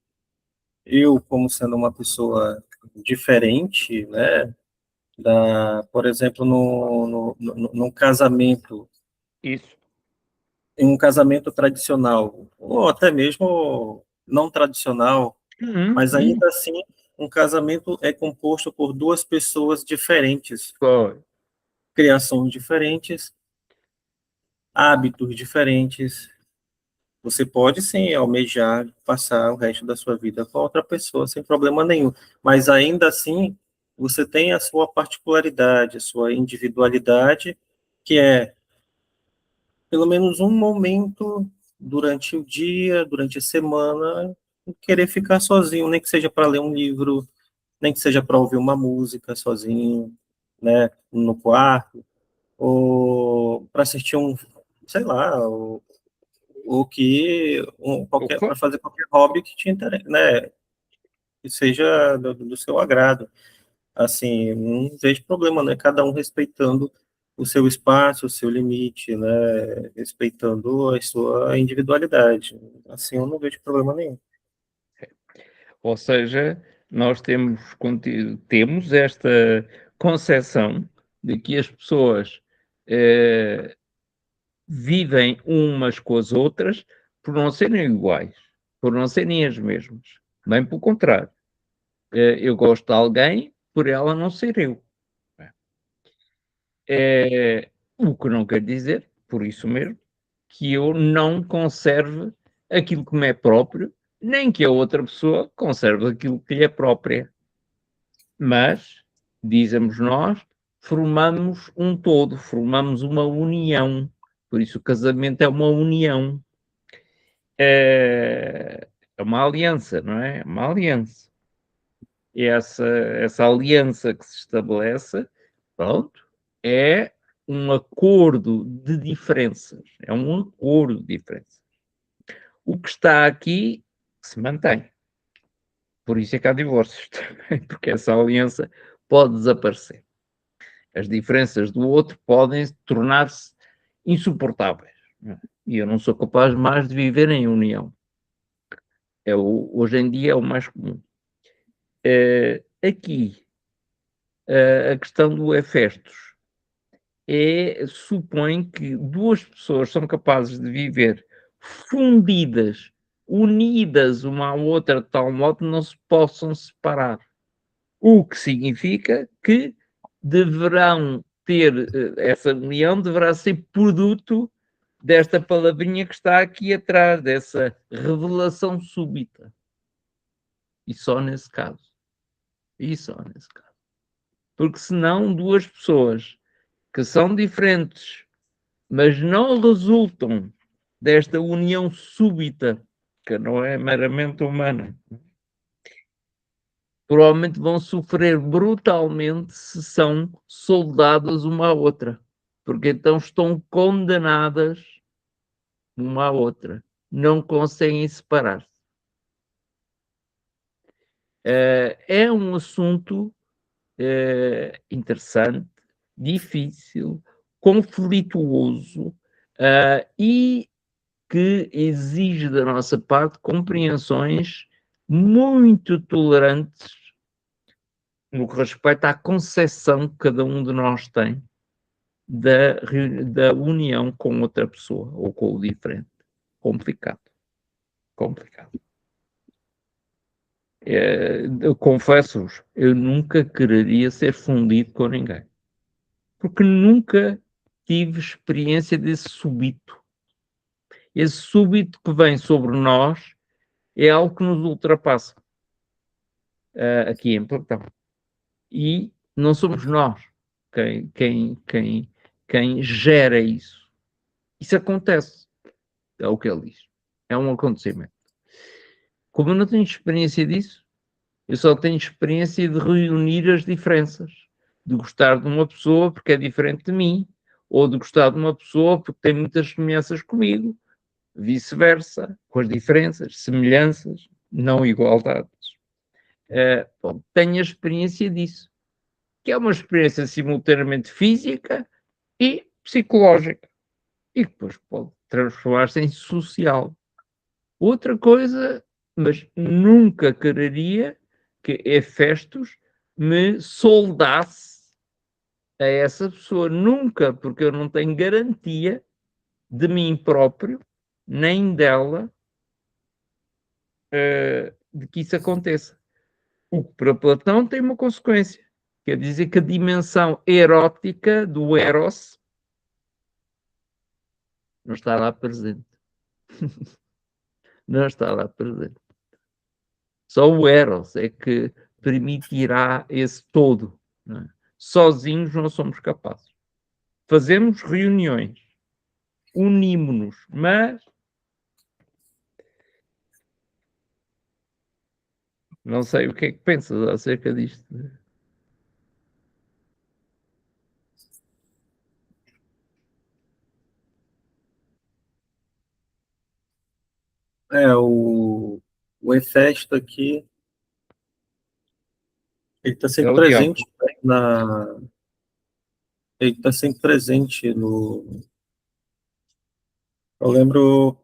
eu, como sendo uma pessoa diferente, né, por exemplo, no casamento, Isso. em um casamento tradicional, ou até mesmo não tradicional, Uhum, mas uhum. ainda assim, um casamento é composto por duas pessoas diferentes, Pois. criações diferentes, hábitos diferentes. Você pode sim almejar passar o resto da sua vida com outra pessoa sem problema nenhum, mas ainda assim você tem a sua particularidade, a sua individualidade, que é pelo menos um momento durante o dia, durante a semana, querer ficar sozinho, nem que seja para ler um livro, nem que seja para ouvir uma música sozinho, né, no quarto, ou para assistir sei lá, O que for. para fazer qualquer hobby que te interesse, né, que seja do seu agrado. Assim, não vejo problema, né? Cada um respeitando o seu espaço, o seu limite, né? Respeitando a sua individualidade. Assim, eu não vejo problema nenhum. Ou seja, nós temos esta concepção de que as pessoas vivem umas com as outras por não serem iguais, por não serem as mesmas. Bem pelo contrário. Eu gosto de alguém por ela não ser eu. O que não quer dizer, por isso mesmo, que eu não conserve aquilo que me é próprio, nem que a outra pessoa conserve aquilo que lhe é própria. Mas, dizemos nós, formamos um todo, formamos uma união. Por isso o casamento é uma união. É uma aliança, não é? É uma aliança. E essa aliança que se estabelece, pronto, é um acordo de diferenças. É um acordo de diferenças. O que está aqui se mantém. Por isso é que há divórcios também, porque essa aliança pode desaparecer. As diferenças do outro podem tornar-se insuportáveis. Não é? E eu não sou capaz mais de viver em união. Hoje em dia é o mais comum. Aqui, a questão do Hefestos supõe que duas pessoas são capazes de viver fundidas, unidas uma à outra de tal modo que não se possam separar. O que significa que deverão ter, essa união deverá ser produto desta palavrinha que está aqui atrás, dessa revelação súbita. E só nesse caso. E só nesse caso. Porque senão duas pessoas que são diferentes, mas não resultam desta união súbita, que não é meramente humana, provavelmente vão sofrer brutalmente se são soldadas uma à outra, porque então estão condenadas uma à outra, não conseguem separar-se. É um assunto interessante, difícil, conflituoso e que exige da nossa parte compreensões muito tolerantes no que respeita à concepção que cada um de nós tem da união com outra pessoa ou com o diferente. Complicado, complicado. Eu confesso-vos, eu nunca quereria ser fundido com ninguém, porque nunca tive experiência desse súbito. Esse súbito que vem sobre nós é algo que nos ultrapassa aqui em Platão. E não somos nós quem gera isso. Isso acontece, é o que ele diz. É um acontecimento. Como eu não tenho experiência disso, eu só tenho experiência de reunir as diferenças. De gostar de uma pessoa porque é diferente de mim, ou de gostar de uma pessoa porque tem muitas semelhanças comigo, vice-versa, com as diferenças, semelhanças, não igualdades. Bom, tenho a experiência disso, que é uma experiência simultaneamente física e psicológica, e que depois pode transformar-se em social. Outra coisa, mas nunca quereria que Hefestos me soldasse a essa pessoa. Nunca, porque eu não tenho garantia de mim próprio, nem dela, de que isso aconteça. O que para Platão tem uma consequência. Quer dizer que a dimensão erótica do Eros não está lá presente. Não está lá presente. Só o Eros é que permitirá esse todo. Não é? Sozinhos não somos capazes. Fazemos reuniões, unimos-nos, mas não sei o que é que pensas acerca disto. O Hefesto aqui, ele está É sempre o diabo. presente ele está sempre presente no. Eu lembro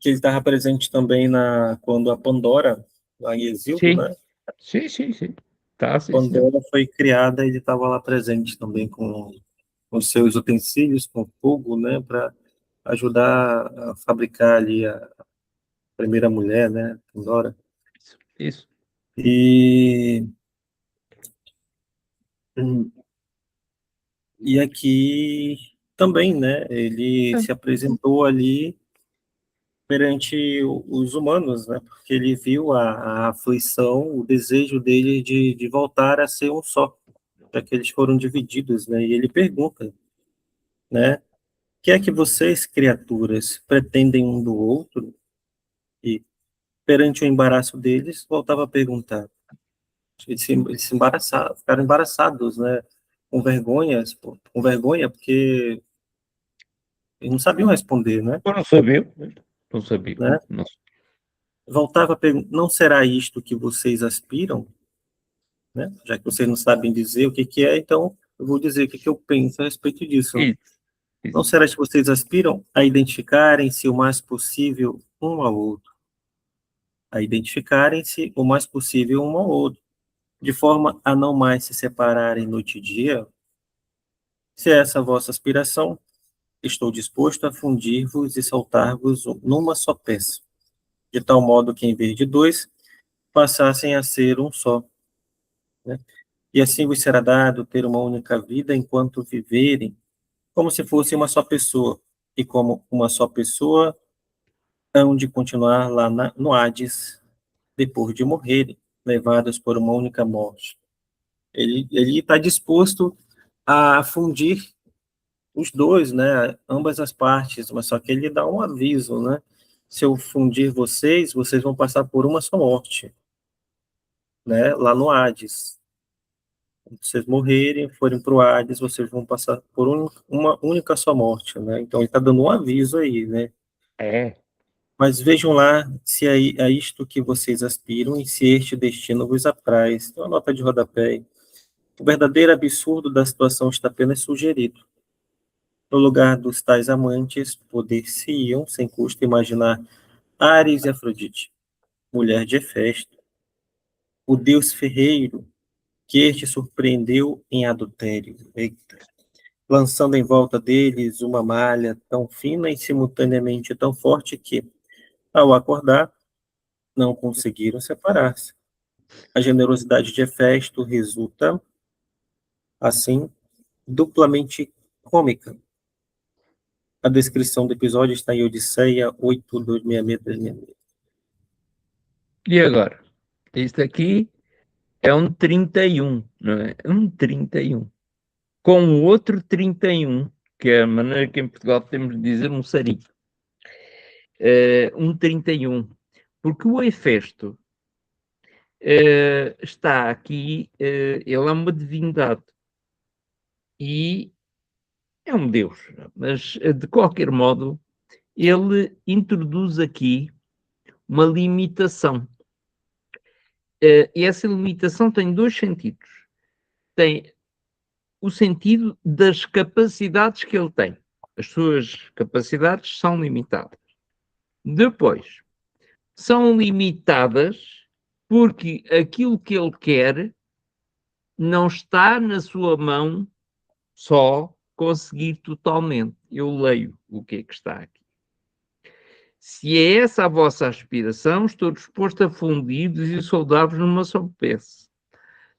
que ele estava presente também quando a Pandora, lá em Exíodo, Sim, né? sim, sim, sim. Tá, sim, senhor. Pandora foi criada, ele estava lá presente também com os seus utensílios, com fogo, né? Para ajudar a fabricar ali a primeira mulher, né? Pandora. Isso. E, e aqui também, né? Ele se apresentou ali perante os humanos, né? Porque ele viu a aflição, o desejo dele de voltar a ser um só, já que eles foram divididos, né? E ele pergunta, né? O que é que vocês, criaturas, pretendem um do outro? E perante o embaraço deles, voltava a perguntar. Eles se embaraçaram, ficaram embaraçados, né? Com vergonha, porque eles não sabiam responder, né? Eu não sabia. Não sabia. Né? Não. Voltava a perguntar, não será isto que vocês aspiram? Né? Já que vocês não sabem dizer o que que é, então eu vou dizer o que que eu penso a respeito disso. Isso, Não isso. será que vocês aspiram a identificarem-se o mais possível um ao outro? A identificarem-se o mais possível um ao outro, de forma a não mais se separarem noite e dia? Se é essa a vossa aspiração, estou disposto a fundir-vos e soltar-vos numa só peça, de tal modo que, em vez de dois, passassem a ser um só. Né? E assim vos será dado ter uma única vida enquanto viverem, como se fosse uma só pessoa, e como uma só pessoa hão de continuar lá no Hades, depois de morrerem, levados por uma única morte. Ele está disposto a fundir os dois, né, ambas as partes, mas só que ele dá um aviso, né? Se eu fundir vocês, vocês vão passar por uma só morte, né, lá no Hades. Quando vocês morrerem, forem para o Hades, vocês vão passar por uma única só morte, né? Então ele está dando um aviso aí, né? É. Mas vejam lá se é isto que vocês aspiram e se este destino vos apraz. Então, a nota de rodapé. O verdadeiro absurdo da situação está apenas sugerido. No lugar dos tais amantes, poder-se-iam, sem custo, imaginar Ares e Afrodite, mulher de Hefesto, o deus ferreiro, que este surpreendeu em adultério, eita, lançando em volta deles uma malha tão fina e simultaneamente tão forte que, ao acordar, não conseguiram separar-se. A generosidade de Hefesto resulta, assim, duplamente cômica. A descrição do episódio está em Odisseia 8.266. E agora? Isto aqui é um 31, não é? Um 31. Com outro 31 que é a maneira que em Portugal temos de dizer um sarilho. 31, porque o Hefesto está aqui, ele é uma divindade e é um deus, mas de qualquer modo ele introduz aqui uma limitação. E essa limitação tem dois sentidos. Tem o sentido das capacidades que ele tem. As suas capacidades são limitadas. Depois, são limitadas porque aquilo que ele quer não está na sua mão só conseguir totalmente. Eu leio o que é que está aqui. Se é essa a vossa aspiração, estou disposto a fundir-vos e soldar-vos numa só peça.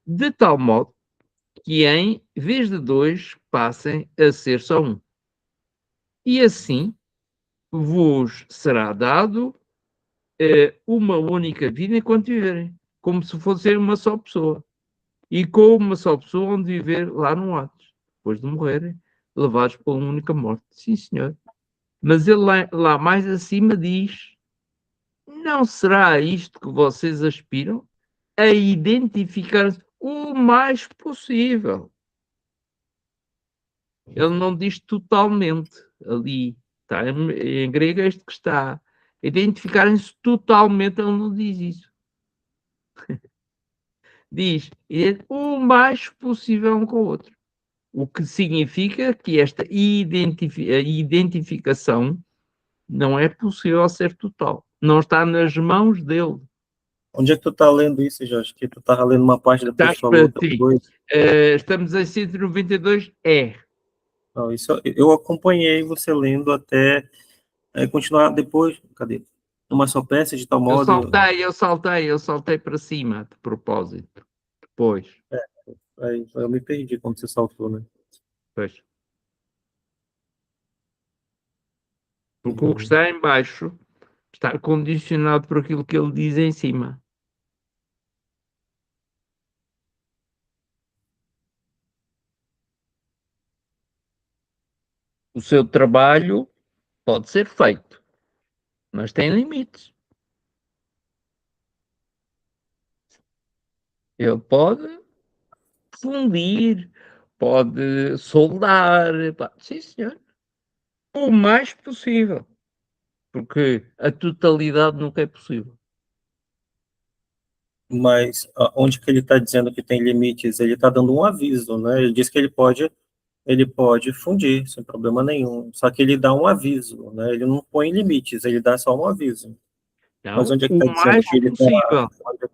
De tal modo que em vez de dois passem a ser só um. E assim vos será dado uma única vida enquanto viverem, como se fosse uma só pessoa. E com uma só pessoa onde viver lá no Hades, depois de morrerem, levados por uma única morte. Sim, senhor. Mas ele lá mais acima diz: não será isto que vocês aspiram? A identificar-se o mais possível. Ele não diz totalmente ali. Está em grego é este que está. Identificarem-se totalmente, ele não diz isso. Diz o mais possível um com o outro. O que significa que esta identificação não é possível ser total. Não está nas mãos dele. Onde é que tu tá lendo isso, Jorge? Que tu tava lendo uma parte, depois Estás falou para outra ti. coisa. Estamos em 192, é. Não, isso eu acompanhei você lendo até continuar depois. Cadê? Uma só peça, de tal modo. Eu saltei para cima, de propósito. Depois. Aí eu me perdi quando você saltou, né? Pois. Porque o que está em baixo está condicionado por aquilo que ele diz em cima. O seu trabalho pode ser feito, mas tem limites. Ele pode fundir, pode soldar, sim senhor, o mais possível, porque a totalidade nunca é possível. Mas onde que ele está dizendo que tem limites? Ele está dando um aviso, né? Ele diz que ele pode fundir sem problema nenhum. Só que ele dá um aviso, né? Ele não põe limites, ele dá só um aviso. Mas Então, onde é que o está dizendo mais que ele está? possível,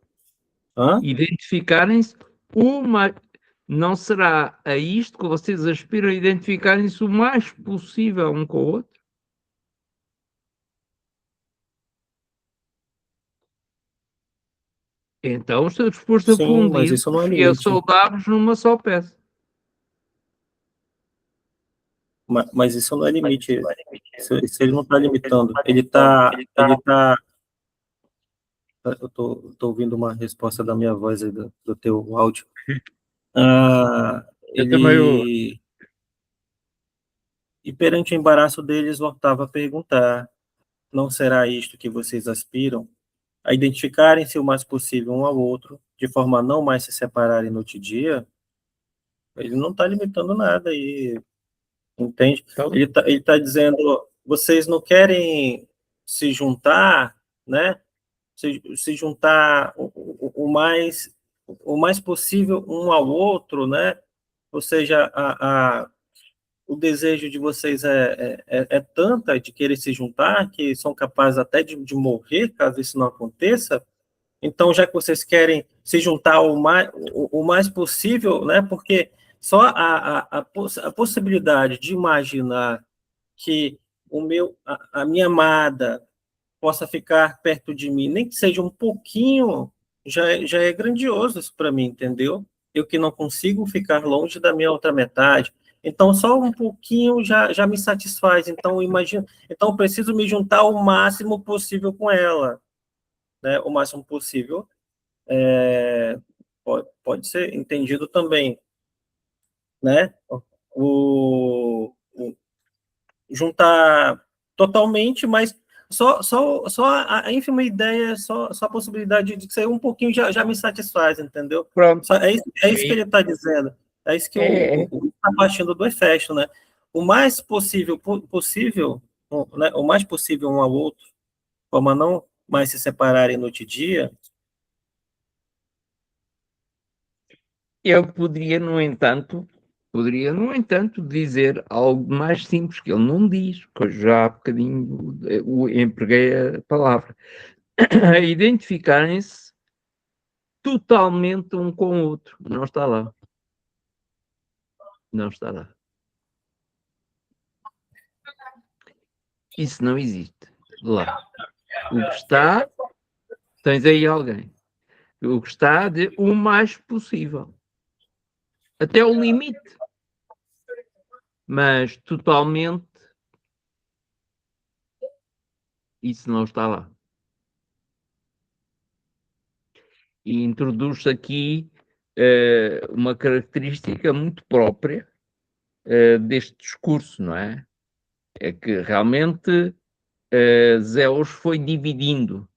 Hã? identificarem-se o mais. Não será a isto que vocês aspiram a identificarem-se o mais possível um com o outro? Então estou disposto a Sim, mas fundir isso não é e a limite. soldar-vos numa só peça. Mas isso não é limite. Se ele não está limitando, ele tá. Eu tô ouvindo uma resposta da minha voz aí, do teu áudio. Eu também. E perante o embaraço deles, voltava a perguntar: não será isto que vocês aspiram? A identificarem-se o mais possível um ao outro, de forma a não mais se separarem no outro dia? Ele não está limitando nada aí, entende? Então, Ele tá dizendo: vocês não querem se juntar, né? Se juntar o mais possível um ao outro, né? Ou seja, o desejo de vocês é tanta de querer se juntar que são capazes até de morrer caso isso não aconteça. Então, já que vocês querem se juntar o mais possível, né? Porque só a possibilidade de imaginar que a minha amada possa ficar perto de mim, nem que seja um pouquinho, já é grandioso isso para mim, entendeu? Eu que não consigo ficar longe da minha outra metade. Então, só um pouquinho já me satisfaz. Então, imagina, então eu preciso me juntar o máximo possível com ela, né? O máximo possível pode ser entendido também, né? O, juntar totalmente, mas só a ínfima ideia, só a possibilidade de ser um pouquinho já me satisfaz, entendeu? Pronto. É isso que ele está dizendo. É isso que É, está partindo do Hefesto, né? O mais possível, né? O mais possível um ao outro, como a não mais se separarem noite e dia. eu poderia, no entanto, dizer algo mais simples, que ele não diz, que eu já há bocadinho empreguei a palavra. Identificarem-se totalmente um com o outro. Não está lá. Não está lá. Isso não existe lá. O que está, tens aí alguém. O que está de o mais possível. Até o limite. Mas totalmente, isso não está lá. E introduz aqui uma característica muito própria deste discurso, não é? É que realmente Zeus foi dividiu,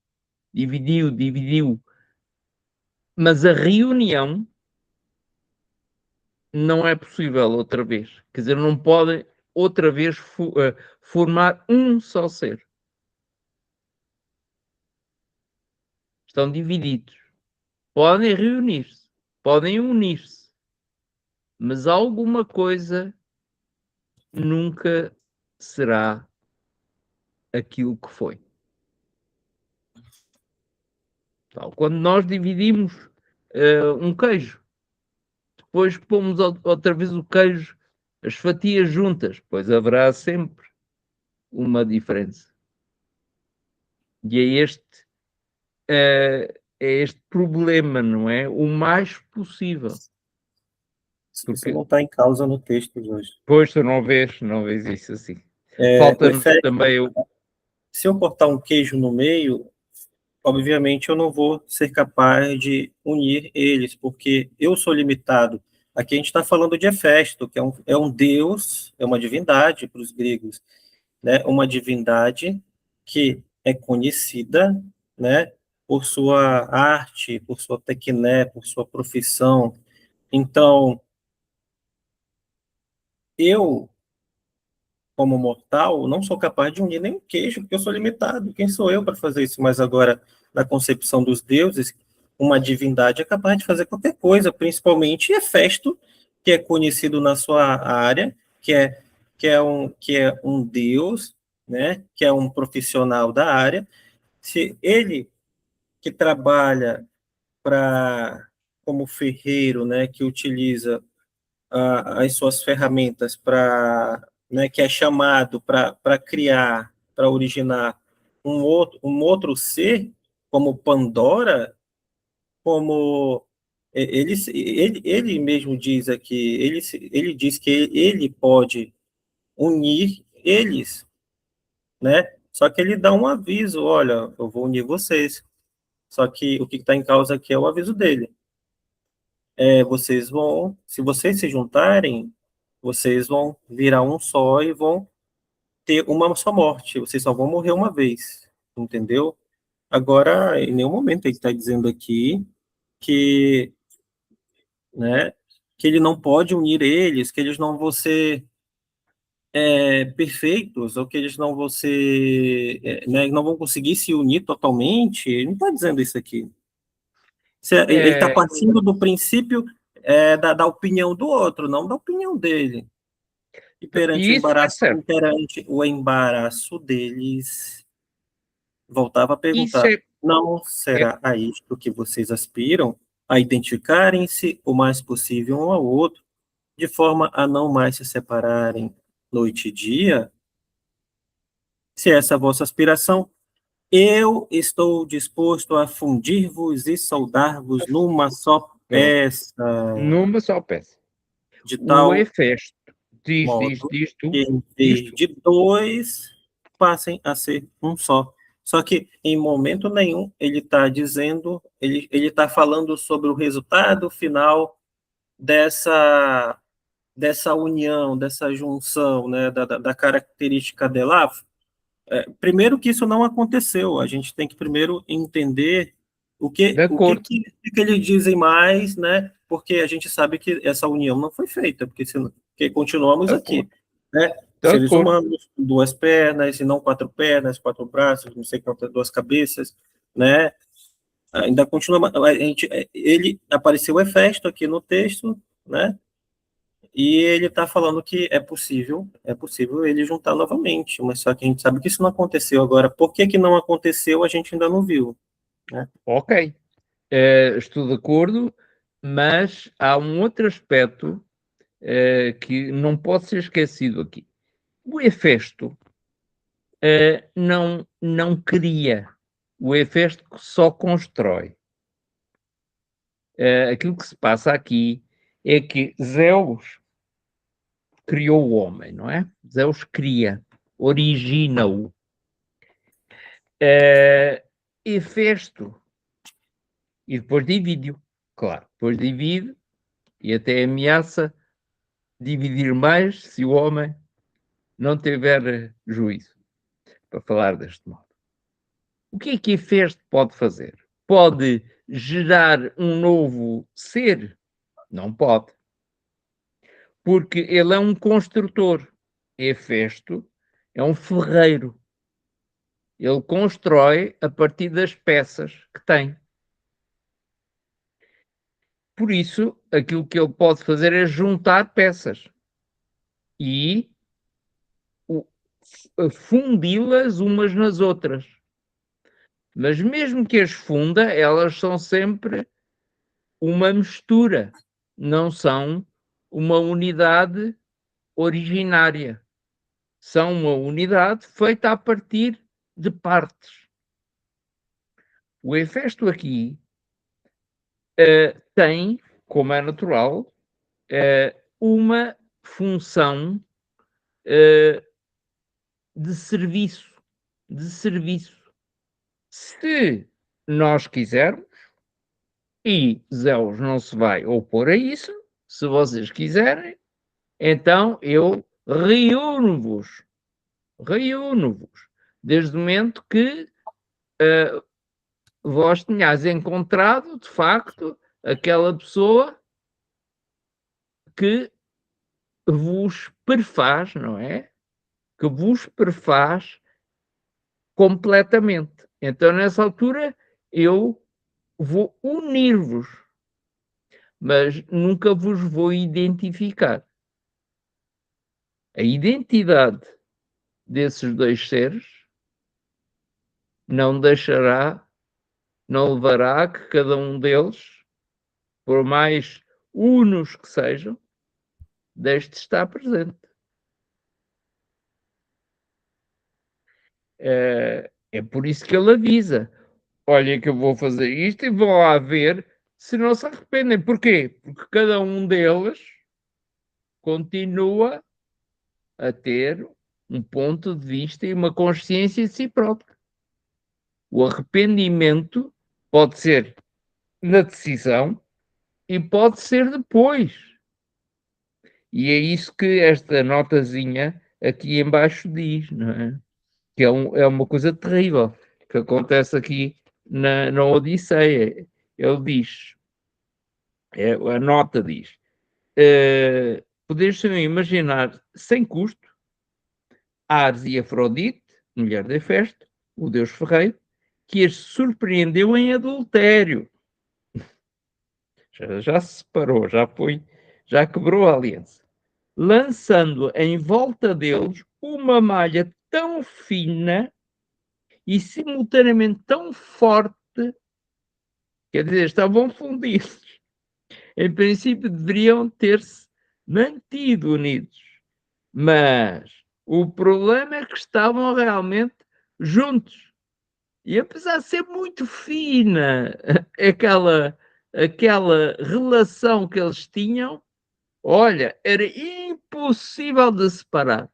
mas a reunião não é possível outra vez. Quer dizer, não podem outra vez formar um só ser. Estão divididos. Podem reunir-se, podem unir-se, mas alguma coisa nunca será aquilo que foi. Então, quando nós dividimos um queijo, depois pomos outra vez o queijo, as fatias juntas, pois haverá sempre uma diferença. E é este problema, não é? O mais possível. Isso Porque, não está em causa no texto de hoje. pois, tu não vês isso assim. O Falta-nos Hefesto, também o. se eu cortar um queijo no meio, obviamente eu não vou ser capaz de unir eles, porque eu sou limitado. Aqui a gente está falando de Hefesto, que é um deus, é uma divindade para os gregos, né? Uma divindade que é conhecida, né? Por sua arte, por sua tecné, por sua profissão. Então, eu, como mortal, não sou capaz de unir nem um queijo, porque eu sou limitado. Quem sou eu para fazer isso? Mas agora, na concepção dos deuses, uma divindade é capaz de fazer qualquer coisa, principalmente Hefesto, que é conhecido na sua área, que é um deus, né? Que é um profissional da área. Se ele que trabalha para como ferreiro, né, que utiliza as suas ferramentas para, né, que é chamado para criar, para originar um outro ser, como Pandora, como ele mesmo diz aqui, ele diz que ele pode unir eles, né? Só que ele dá um aviso, olha, eu vou unir vocês. Só que o que está em causa aqui é o aviso dele. Se vocês se juntarem, vocês vão virar um só e vão ter uma só morte. Vocês só vão morrer uma vez, entendeu? Agora, em nenhum momento ele está dizendo aqui que, né, que ele não pode unir eles, que eles não vão ser perfeitos, ou que eles não vão ser, né, não vão conseguir se unir totalmente. Ele não está dizendo isso aqui. Ele está É, partindo do princípio da opinião do outro, não da opinião dele. E perante e isso é certo. perante o embaraço deles, voltava a Isso perguntar: não é, será a isto que vocês aspiram? A identificarem-se o mais possível um ao outro, de forma a não mais se separarem noite e dia? Se essa é a vossa aspiração, eu estou disposto a fundir-vos e soldar-vos numa só pronto, peça, numa só peça. de O tal Hefesto modo diz tu, que, em diz vez tu. de dois, passem a ser um só. Só que, em momento nenhum, ele está dizendo, ele está falando sobre o resultado final dessa, dessa união, dessa junção, né, da característica dela, primeiro que isso não aconteceu, a gente tem que primeiro entender De acordo, que eles dizem mais, né, porque a gente sabe que essa união não foi feita, porque continuamos de acordo, aqui, né, de seres acordo. humanos, duas pernas, e não quatro pernas, quatro braços, não sei quantas, duas cabeças, né, ainda continua, ele apareceu Hefesto aqui no texto, né, e ele está falando que é possível ele juntar novamente, mas só que a gente sabe que isso não aconteceu. Agora, por que que não aconteceu, a gente ainda não viu, né? Ok, estou de acordo, mas há um outro aspecto que não pode ser esquecido aqui. O Hefesto não cria, o Hefesto só constrói. Aquilo que se passa aqui é que Zeus criou o homem, não é? Zeus cria, origina-o. Hefesto, e depois divide-o, claro, depois divide e até ameaça dividir mais se o homem não tiver juízo, para falar deste modo. O que Hefesto pode fazer? Pode gerar um novo ser? Não pode, porque ele é um construtor. Hefesto é um ferreiro. Ele constrói a partir das peças que tem. Por isso, aquilo que ele pode fazer é juntar peças e fundi-las umas nas outras. Mas mesmo que as funda, elas são sempre uma mistura, não são uma unidade originária. São uma unidade feita a partir de partes. O Hefesto aqui tem, como é natural, uma função de serviço. De serviço. Se nós quisermos, e Zeus não se vai opor a isso, se vocês quiserem, então eu reúno-vos, desde o momento que vós tenhais encontrado, de facto, aquela pessoa que vos perfaz, não é? Que vos perfaz completamente. Então, nessa altura, eu vou unir-vos, mas nunca vos vou identificar. A identidade desses dois seres não deixará, não levará a que cada um deles, por mais unos que sejam, deixe de estar presente. É por isso que ele avisa: olha, que eu vou fazer isto e vão lá ver se não se arrependem. Porquê? Porque cada um deles continua a ter um ponto de vista e uma consciência de si próprio. O arrependimento pode ser na decisão e pode ser depois. E é isso que esta notazinha aqui embaixo diz, não é? Que é uma coisa terrível que acontece aqui na Odisseia. Ele diz, a nota diz, podes imaginar sem custo Ares e Afrodite, mulher de Hefesto, o deus ferreiro, que as surpreendeu em adultério. Já se separou, já quebrou a aliança, lançando em volta deles uma malha tão fina e simultaneamente tão forte, quer dizer, estavam fundidos. Em princípio deveriam ter-se mantido unidos, mas o problema é que estavam realmente juntos. E apesar de ser muito fina aquela relação que eles tinham, olha, era impossível de separar.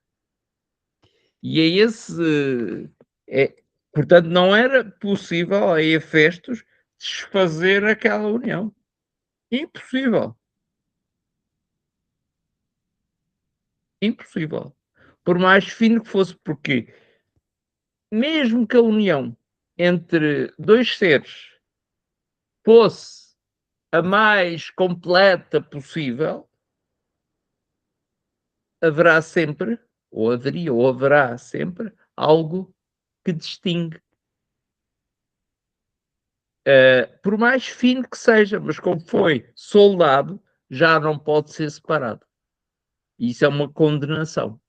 E é esse. É, portanto, não era possível a Hefestos desfazer aquela união. Impossível. Impossível. Por mais fino que fosse, porque mesmo que a união entre dois seres fosse a mais completa possível, haverá sempre, ou haveria, ou haverá sempre, algo que distingue. Por mais fino que seja, mas como foi soldado, já não pode ser separado. Isso é uma condenação.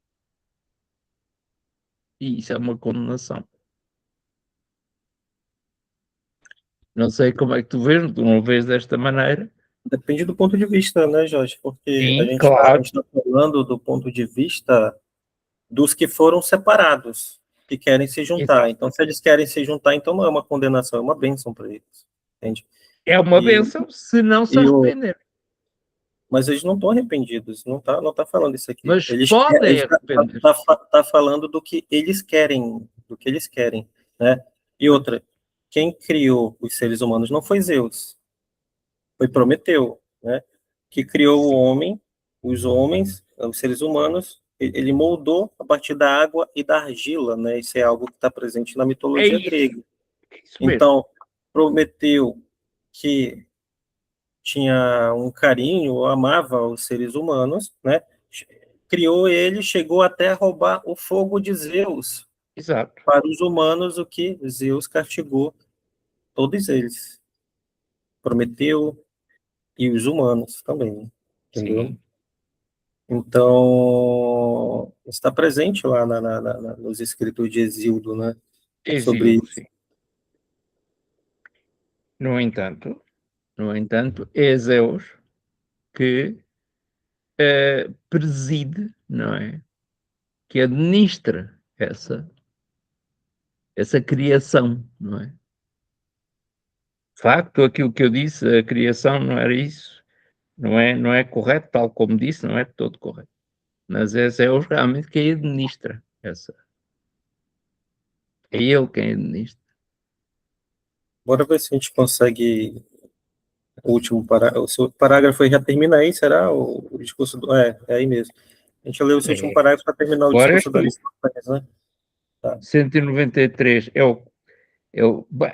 E isso é uma condenação. Não sei como é que tu vês, tu não vês desta maneira. Depende do ponto de vista, né, Jorge? Porque a Sim, gente está claro. falando do ponto de vista dos que foram separados, que querem se juntar. Exato. Então, se eles querem se juntar, então não é uma condenação, é uma bênção para eles, entende? É uma E, bênção se não se e o, arrepender. mas eles não estão arrependidos, não tá falando isso aqui. Mas Eles podem eles arrepender-se. tá falando do que eles querem, né? E outra, quem criou os seres humanos não foi Zeus, foi Prometeu, né? Que criou o Sim, homem, os homens, os seres humanos, ele moldou a partir da água e da argila, né? Isso é algo que está presente na mitologia grega. é isso mesmo. Então, Prometeu, que tinha um carinho, amava os seres humanos, né? Criou ele, chegou até a roubar o fogo de Zeus Exato. para os humanos, o que Zeus castigou todos eles. Prometeu e os humanos também, entendeu? Sim, Então, está presente lá nos escritos de Exildo, né? Sobre exílio, isso. sim. No entanto, no entanto, é Zeus que preside, não é? Que administra essa criação, não é? De facto, aquilo que eu disse, a criação não era isso, não é correto, tal como disse, não é todo correto. Mas é Zeus realmente quem administra essa. É ele quem administra. Bora ver se a gente consegue o último parágrafo. O seu parágrafo aí já termina aí, será? O discurso do. É aí mesmo. A gente leu esse último É. parágrafo para terminar o Agora és discurso da tu. Aristóteles, né? Tá. 193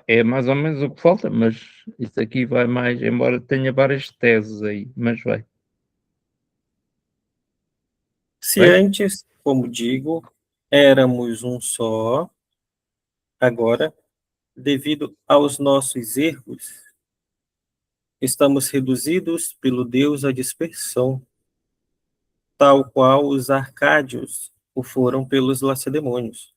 é mais ou menos o que falta, mas isso aqui vai mais, embora tenha várias teses aí, mas vai. Se Vai? antes, como digo, éramos um só, agora, devido aos nossos erros, estamos reduzidos pelo Deus à dispersão, tal qual os arcádios o foram pelos lacedemônios.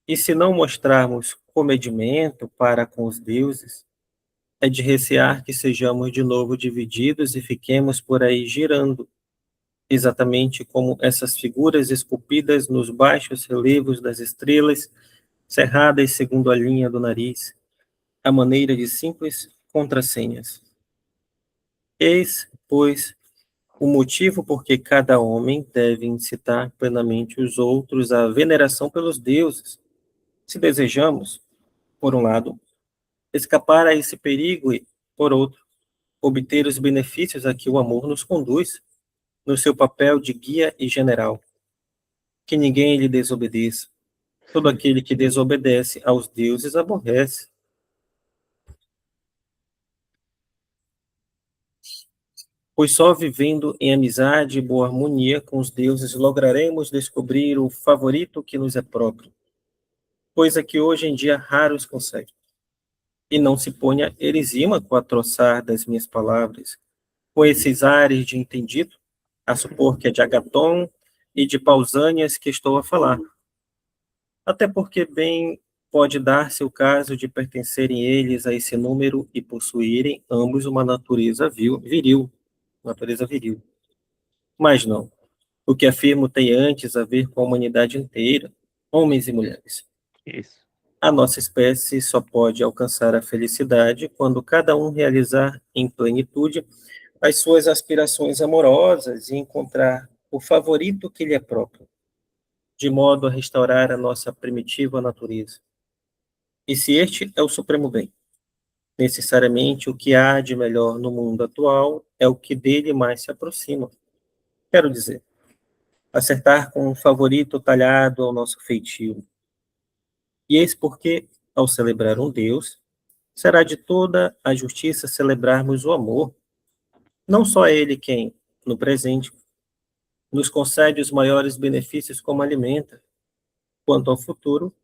E se não mostrarmos comedimento para com os deuses, é de recear que sejamos de novo divididos e fiquemos por aí girando, exatamente como essas figuras esculpidas nos baixos relevos das estrelas, cerradas segundo a linha do nariz, à maneira de simples contrassenhas. Eis, pois, o motivo por que cada homem deve incitar plenamente os outros à veneração pelos deuses, se desejamos, por um lado, escapar a esse perigo e, por outro, obter os benefícios a que o amor nos conduz, no seu papel de guia e general. Que ninguém lhe desobedeça. Todo aquele que desobedece aos deuses aborrece. Pois só vivendo em amizade e boa harmonia com os deuses lograremos descobrir o favorito que nos é próprio, coisa que hoje em dia raros conseguem. E não se ponha erisímaco a troçar das minhas palavras, com esses ares de entendido, a supor que é de Agaton e de Pausânias que estou a falar. Até porque bem pode dar-se o caso de pertencerem eles a esse número e possuírem ambos uma natureza viril. Mas não. O que afirmo tem antes a ver com a humanidade inteira, homens e mulheres. Isso. A nossa espécie só pode alcançar a felicidade quando cada um realizar em plenitude as suas aspirações amorosas e encontrar o favorito que lhe é próprio, de modo a restaurar a nossa primitiva natureza. E se este é o supremo bem, necessariamente o que há de melhor no mundo atual é o que dele mais se aproxima. Quero dizer, acertar com um favorito talhado ao nosso feitio. E eis porque, ao celebrar um Deus, será de toda a justiça celebrarmos o amor, não só Ele quem, no presente, nos concede os maiores benefícios como alimenta, quanto ao futuro,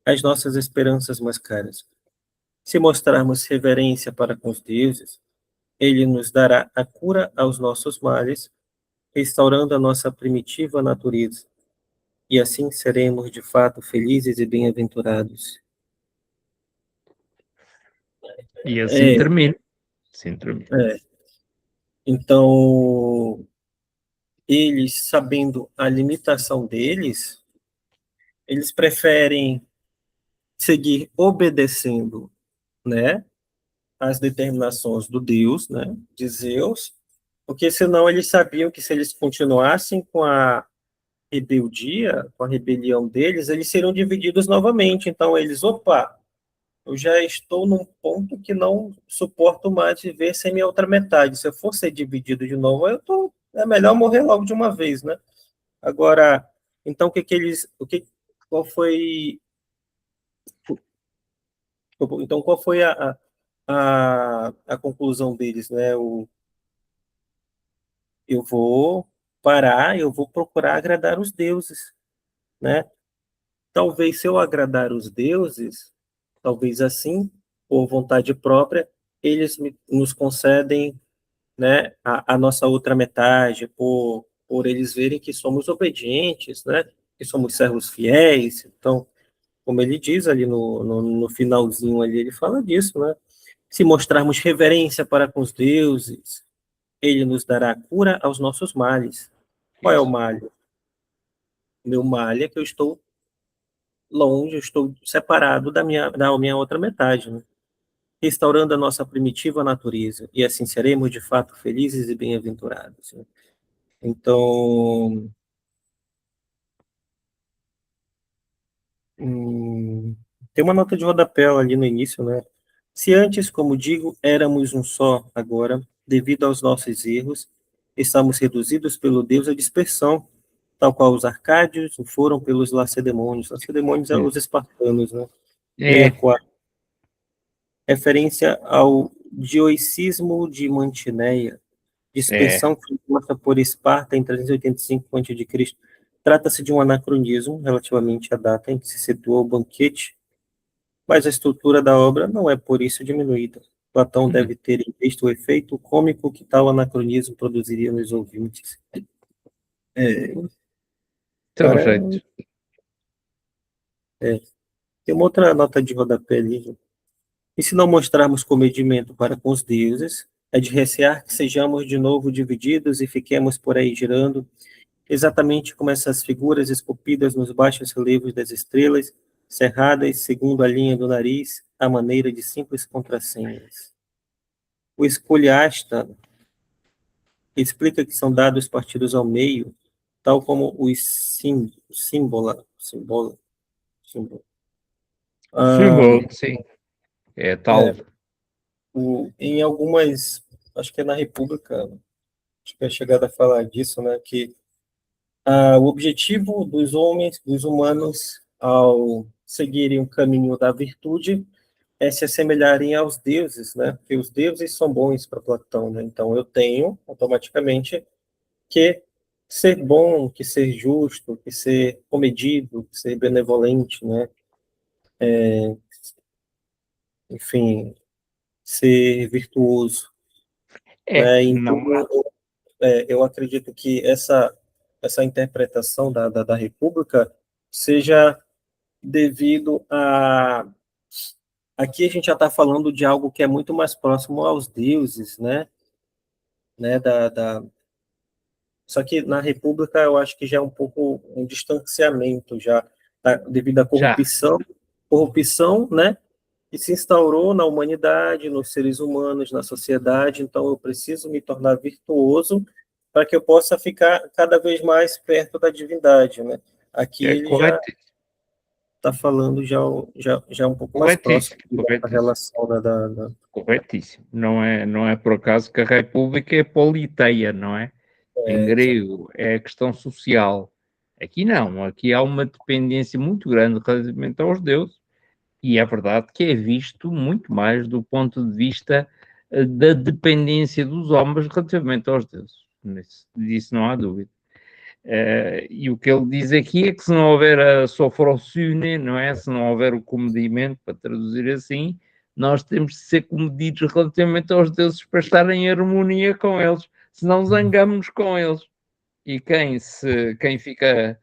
as nossas esperanças mais caras. Se mostrarmos reverência para com os deuses, Ele nos dará a cura aos nossos males, restaurando a nossa primitiva natureza, e assim seremos de fato felizes e bem-aventurados. E assim É, termina. Assim termina. então, eles, sabendo a limitação deles, eles preferem seguir obedecendo, né, as determinações do Deus, né, de Zeus, porque senão eles sabiam que se eles continuassem com a rebeldia, com a rebelião deles, eles seriam divididos novamente. Então eles, opa, eu já estou num ponto que não suporto mais viver sem minha outra metade. Se eu for ser dividido de novo, é melhor morrer logo de uma vez, né? Agora, então qual foi, então qual foi a conclusão deles, né? Eu vou parar, eu vou procurar agradar os deuses, né? Talvez se eu agradar os deuses, talvez assim, por vontade própria, eles nos concedem, né, a nossa outra metade, por eles verem que somos obedientes, né, que somos servos fiéis. Então, como ele diz ali no finalzinho ali, ele fala disso, né? Se mostrarmos reverência para com os deuses, ele nos dará cura aos nossos males. Qual é o Isso. mal? Meu mal é que eu estou longe, eu estou separado da minha outra metade, né? Restaurando a nossa primitiva natureza, e assim seremos de fato felizes e bem-aventurados, né? Então, hum, tem uma nota de rodapé ali no início, né? Se antes, como digo, éramos um só, agora, devido aos nossos erros, estamos reduzidos pelo Deus à dispersão, tal qual os arcádios o foram pelos lacedemônios. Lacedemônios eram os espartanos, né? E aí a É, quarta, referência ao dioicismo de Mantineia, é. dispersão feita por Esparta em 385 a.C. Trata-se de um anacronismo relativamente à data em que se situa o banquete, mas a estrutura da obra não é por isso diminuída. Platão deve ter em vista o efeito cômico que tal anacronismo produziria nos ouvintes. É, Então, cara, jeito. tem uma outra nota de rodapé ali. E se não mostrarmos comedimento para com os deuses, é de recear que sejamos de novo divididos e fiquemos por aí girando, exatamente como essas figuras esculpidas nos baixos relevos das estrelas, cerradas segundo a linha do nariz, à maneira de simples contrassenhas. O escoliasta explica que são dados partidos ao meio, tal como os símbolo. Ah, Símbolo, sim. É tal. é, em algumas, acho que é na República, acho que é chegado a falar disso, né, que o objetivo dos homens, dos humanos, ao seguirem o caminho da virtude, é se assemelharem aos deuses, né? Porque os deuses são bons para Platão, né? Então eu tenho automaticamente que ser bom, que ser justo, que ser comedido, que ser benevolente, né? Enfim, ser virtuoso, É, né? Então não há. eu acredito que essa interpretação da República seja devido a aqui a gente já está falando de algo que é muito mais próximo aos deuses, né, só que na República eu acho que já é um pouco um distanciamento já, devido à Já. corrupção, né, que se instaurou na humanidade, nos seres humanos, na sociedade. Então eu preciso me tornar virtuoso para que eu possa ficar cada vez mais perto da divindade, né? Aqui É ele já correto. está falando já um pouco mais próximo Corretíssimo. da Corretíssimo. relação Corretíssimo. Não é por acaso que a República é politeia, não é? Em grego é a questão social. Aqui não, aqui há uma dependência muito grande relativamente aos deuses, e é verdade que é visto muito mais do ponto de vista da dependência dos homens relativamente aos deuses. Disso não há dúvida. E o que ele diz aqui é que se não houver a sofrosune, não é? Se não houver o comedimento, para traduzir assim, nós temos de ser comedidos relativamente aos deuses para estar em harmonia com eles, senão zangamos com eles. E quem fica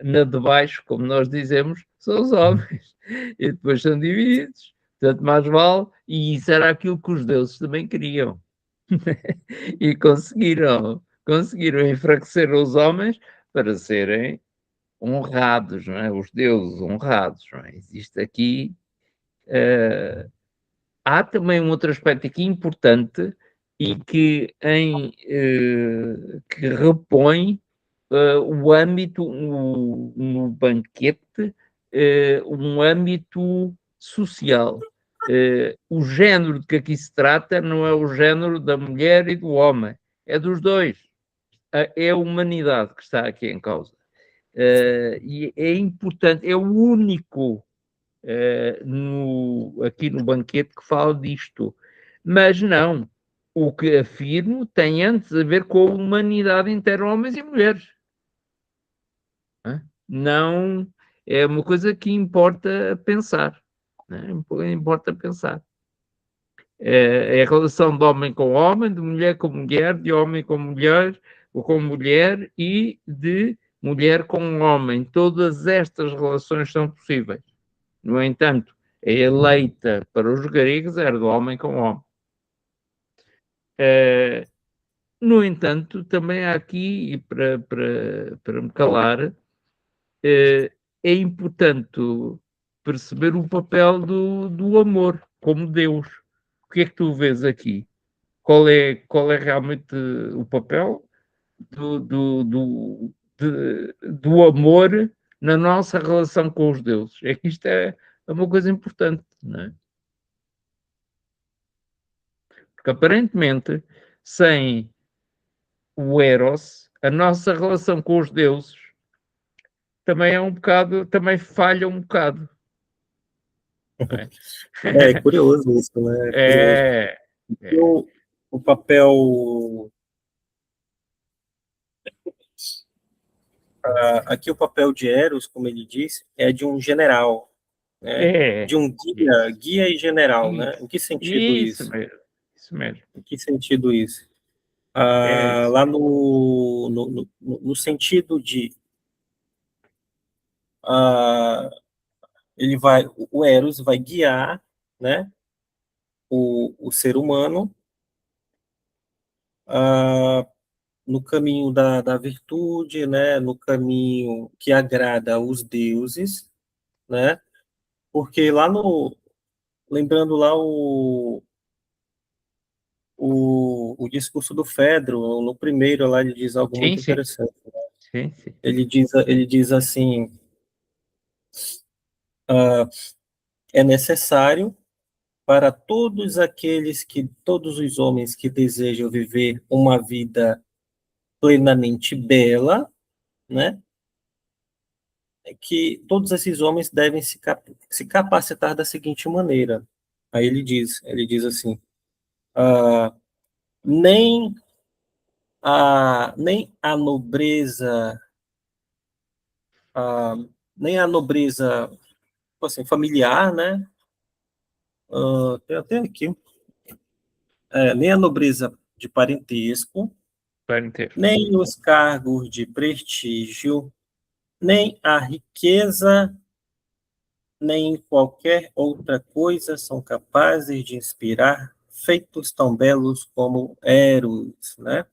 na de baixo, como nós dizemos, são os homens. E depois são divididos. Portanto, mais vale, e isso era aquilo que os deuses também queriam. E conseguiram enfraquecer os homens para serem honrados, não é? Os deuses honrados, não é? Existe aqui. Há também um outro aspecto aqui importante e que repõe o âmbito no banquete, um âmbito social. O género de que aqui se trata não é o género da mulher e do homem, é dos dois. É a humanidade que está aqui em causa. E é importante, é o único aqui no banquete que fala disto. Mas não, o que afirmo tem antes a ver com a humanidade inteira, homens e mulheres. Não é uma coisa que importa pensar. Né? Importa pensar. É a relação de homem com homem, de mulher com mulher, de homem com mulher, ou com mulher e de mulher com homem. Todas estas relações são possíveis. No entanto, a eleita para os gregos era do homem com homem. No entanto, também há aqui, e para me calar, é importante perceber o papel do amor como Deus. O que é que tu vês aqui? Qual é realmente o papel do amor na nossa relação com os deuses? É que isto é uma coisa importante, não é? Porque aparentemente, sem o Eros, a nossa relação com os deuses também é um bocado, também falha um bocado. É, É curioso isso, né? É curioso. é, é, O papel. Aqui o papel de Eros, como ele disse, é de um general, né? é, De um guia, isso, guia e general, né? isso, Em que sentido isso isso? mesmo, isso mesmo. Em que sentido isso? É isso. Lá no sentido de ah, o Eros vai guiar, né? O ser humano ah, no caminho da virtude, né? No caminho que agrada aos deuses, né? Porque lembrando lá o discurso do Fedro, no primeiro lá ele diz algo Sim, muito sim, interessante. sim, sim. Ele diz assim, ah, é necessário para todos os homens que desejam viver uma vida plenamente bela, né, que todos esses homens devem se capacitar da seguinte maneira. Aí ele diz assim, ah, nem nem a nobreza, ah, nem a nobreza, tipo assim, familiar, né? Tem até aqui, nem a nobreza de parentesco, Para inteiro. nem os cargos de prestígio, nem a riqueza, nem qualquer outra coisa são capazes de inspirar feitos tão belos como Eros, né?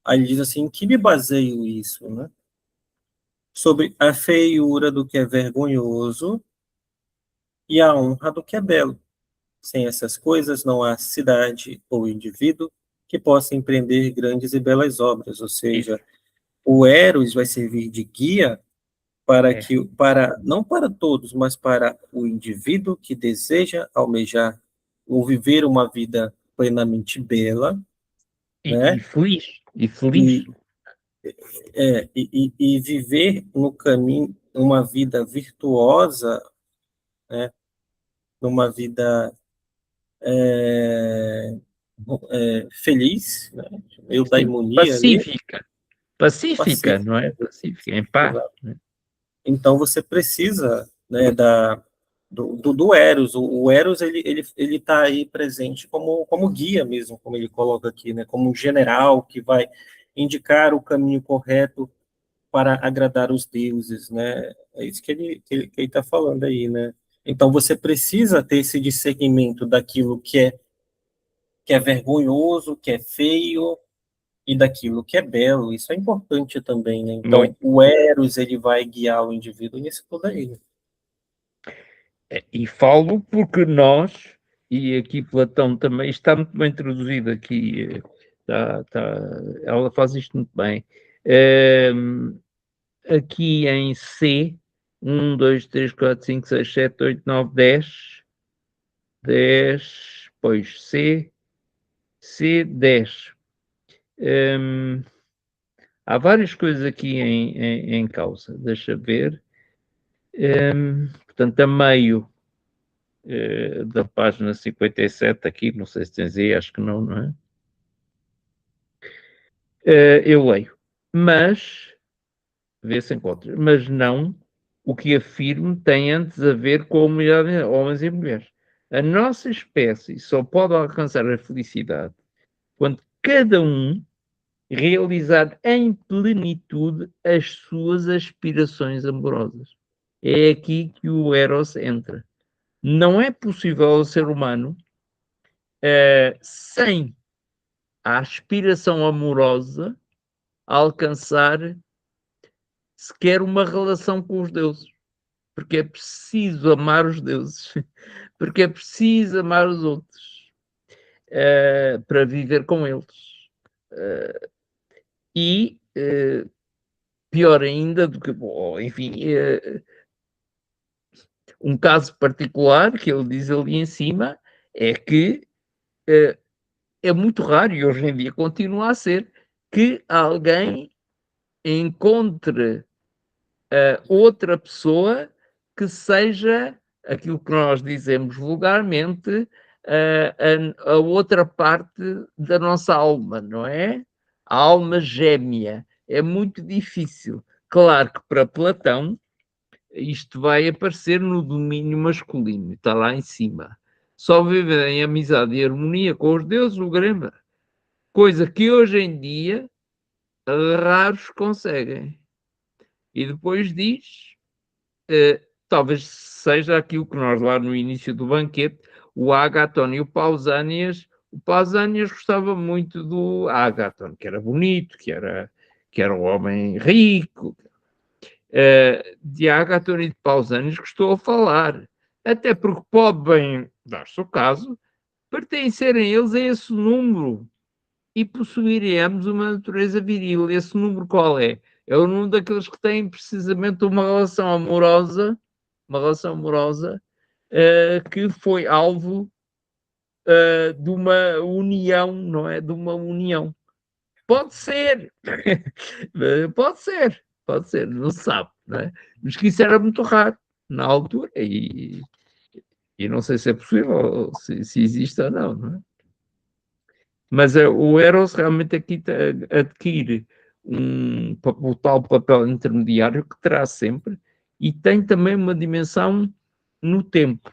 Aí ele diz assim, que me baseio isso, né? Sobre a feiura do que é vergonhoso e a honra do que é belo. Sem essas coisas não há cidade ou indivíduo que possa empreender grandes e belas obras, ou Isso. seja, o Eros vai servir de guia É. não para todos, mas para o indivíduo que deseja almejar ou viver uma vida plenamente bela, E né? feliz. E feliz. E, e viver no caminho, uma vida virtuosa, né, numa vida feliz, né, Sim, eudaimonia ali, pacífica. Pacífica, não pacífica. é? Pacífica, em paz. Né? Então você precisa, né, do Eros. O Eros ele está aí presente como guia mesmo, como ele coloca aqui, né, como um general que vai indicar o caminho correto para agradar os deuses, né? É isso que ele está falando aí, né? Então você precisa ter esse discernimento daquilo que é vergonhoso, que é feio, e daquilo que é belo. Isso é importante também, né? Então Muito. o Eros ele vai guiar o indivíduo nisso tudo aí. Né? E falo porque nós, e aqui Platão também, está muito bem traduzido aqui, ela faz isto muito bem. Aqui em C, 1, 2, 3, 4, 5, 6, 7, 8, 9, 10, pois C10. Há várias coisas aqui em causa, deixa ver. Portanto, a meio da página 57 aqui, não sei se tens aí, acho que não, não é? Eu leio, mas, vê se encontras, mas não, o que afirmo tem antes a ver com a humanidade de homens e mulheres. A nossa espécie só pode alcançar a felicidade quando cada um realizar em plenitude as suas aspirações amorosas. É aqui que o Eros entra. Não é possível ao ser humano, sem a aspiração amorosa, alcançar sequer uma relação com os deuses. Porque é preciso amar os deuses. Porque é preciso amar os outros. Para viver com eles. E pior ainda do que, bom, enfim, um caso particular que ele diz ali em cima é que é muito raro, e hoje em dia continua a ser, que alguém encontre outra pessoa que seja aquilo que nós dizemos vulgarmente, a outra parte da nossa alma, não é? A alma gêmea. É muito difícil. Claro que para Platão isto vai aparecer no domínio masculino, está lá em cima. Só viver em amizade e harmonia com os deuses, o Grêmio, coisa que hoje em dia raros conseguem. E depois diz, talvez seja aquilo que nós lá no início do banquete, o Ágaton e o Pausanias gostava muito do Ágaton, que era bonito, que era um homem rico, de Ágaton e de Pausanias que estou a falar. Até porque pode bem dar-se o caso, pertencerem eles a esse número e possuiremos uma natureza viril. Esse número qual é? É o número daqueles que têm precisamente uma relação amorosa que foi alvo de uma união, não é? De uma união. Pode ser, pode ser, não se sabe, não é? Mas que isso era muito raro na altura e não sei se é possível, se existe ou não, não é? Mas o Eros realmente aqui adquire o tal papel intermediário que terá sempre e tem também uma dimensão no tempo.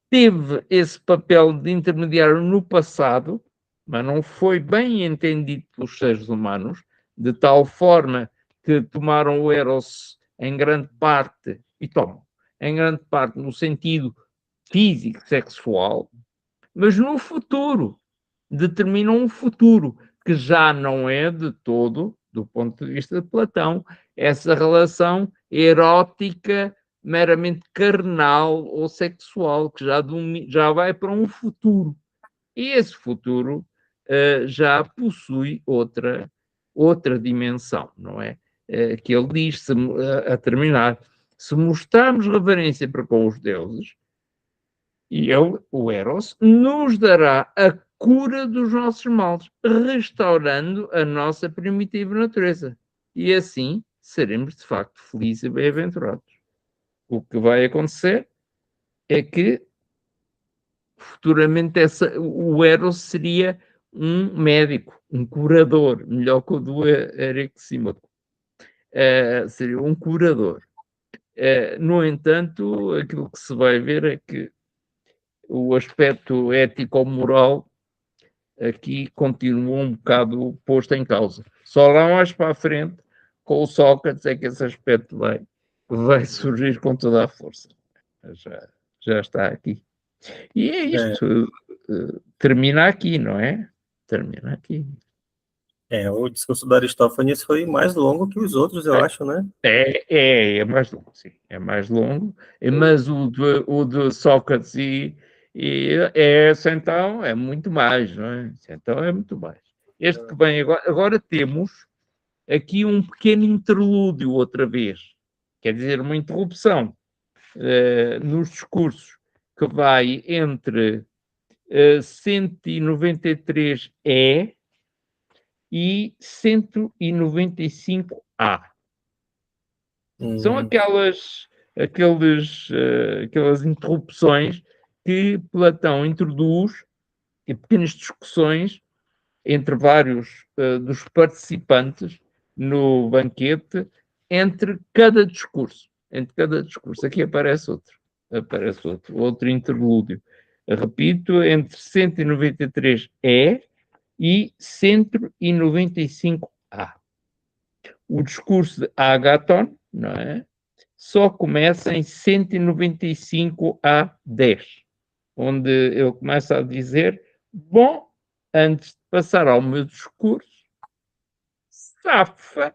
Teve esse papel de intermediário no passado, mas não foi bem entendido pelos seres humanos, de tal forma que tomaram o Eros em grande parte, e tomam, em grande parte no sentido físico, sexual, mas no futuro, determinam um futuro que já não é de todo, do ponto de vista de Platão, essa relação erótica meramente carnal ou sexual, que já vai para um futuro. E esse futuro já possui outra dimensão, não é? Que ele diz, a terminar, se mostrarmos reverência para com os deuses, e ele, o Eros, nos dará a cura dos nossos males, restaurando a nossa primitiva natureza. E assim seremos, de facto, felizes e bem-aventurados. O que vai acontecer é que futuramente o Eros seria um médico, um curador, melhor que o do Erexímaco. Seria um curador. No entanto, aquilo que se vai ver é que o aspecto ético-moral aqui continua um bocado posto em causa. Só lá mais para a frente, com o Sócrates, é que esse aspecto vai surgir com toda a força. Já está aqui. E é isto. Termina aqui, não é? Termina aqui. O discurso do Aristófanes foi mais longo que os outros, eu acho, né? É mais longo, sim. É mais longo, mas o de Sócrates e esse então é muito mais, não é? Esse então é muito mais. Este que vem agora temos aqui um pequeno interlúdio outra vez, quer dizer, uma interrupção nos discursos que vai entre 193E e 195A. São aquelas interrupções que Platão introduz e pequenas discussões entre vários dos participantes no banquete entre cada discurso. Entre cada discurso. Aqui aparece outro interlúdio. Repito, entre 193E e 195A. O discurso de Agathon, não é? Só começa em 195 a 10, onde ele começa a dizer: bom, antes de passar ao meu discurso, safa.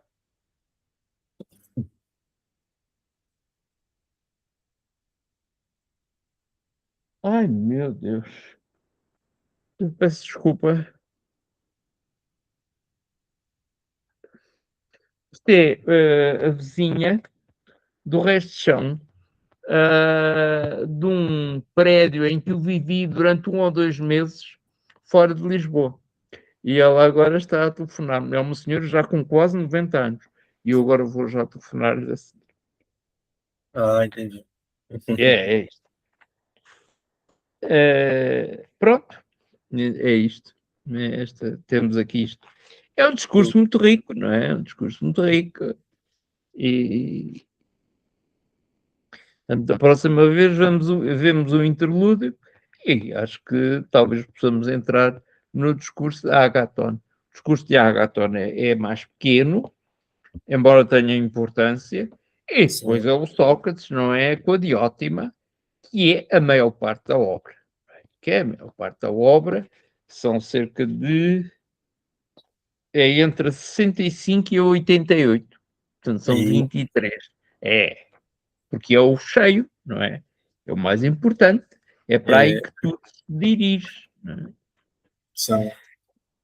Ai, meu Deus. Eu peço desculpa. Isto é a vizinha do resto de chão de um prédio em que eu vivi durante 1 ou 2 meses fora de Lisboa. E ela agora está a telefonar-me. É uma senhora já com quase 90 anos. E eu agora vou já telefonar-lhe assim. Entendi. É isto. Pronto. É isto. Temos aqui isto. É um discurso muito rico, não é? É um discurso muito rico. E da próxima vez vemos o interlúdio e acho que talvez possamos entrar no discurso de Agathon. O discurso de Agathon é mais pequeno, embora tenha importância, e depois é o Sócrates, não é? Com a Diótima, que é a maior parte da obra. Que é a maior parte da obra, são cerca de. É entre 65 e 88. Portanto, são 23. Porque é o cheio, não é? É o mais importante. É para aí que tudo se dirige. Não é? Sim.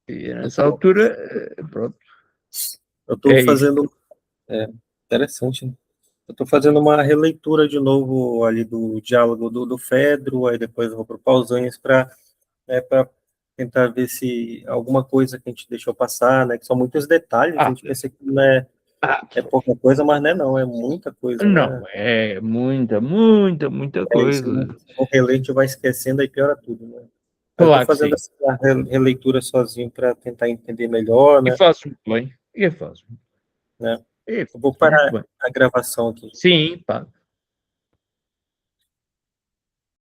E nessa altura, pronto. Eu estou fazendo. Interessante, né? Eu estou fazendo uma releitura de novo ali do diálogo do Fedro, aí depois eu vou para o Pausanias para tentar ver se alguma coisa que a gente deixou passar, né? Que são muitos detalhes, a gente pensa que não é pouca coisa, mas não é muita coisa, não, né? é muita coisa. O reler a gente vai esquecendo e piora tudo, né? Eu estou Claro que fazendo sim. essa releitura sozinho para tentar entender melhor, E né? fazes muito bem. E fazes. né? Eu vou muito parar bem. a gravação aqui. Sim, pá.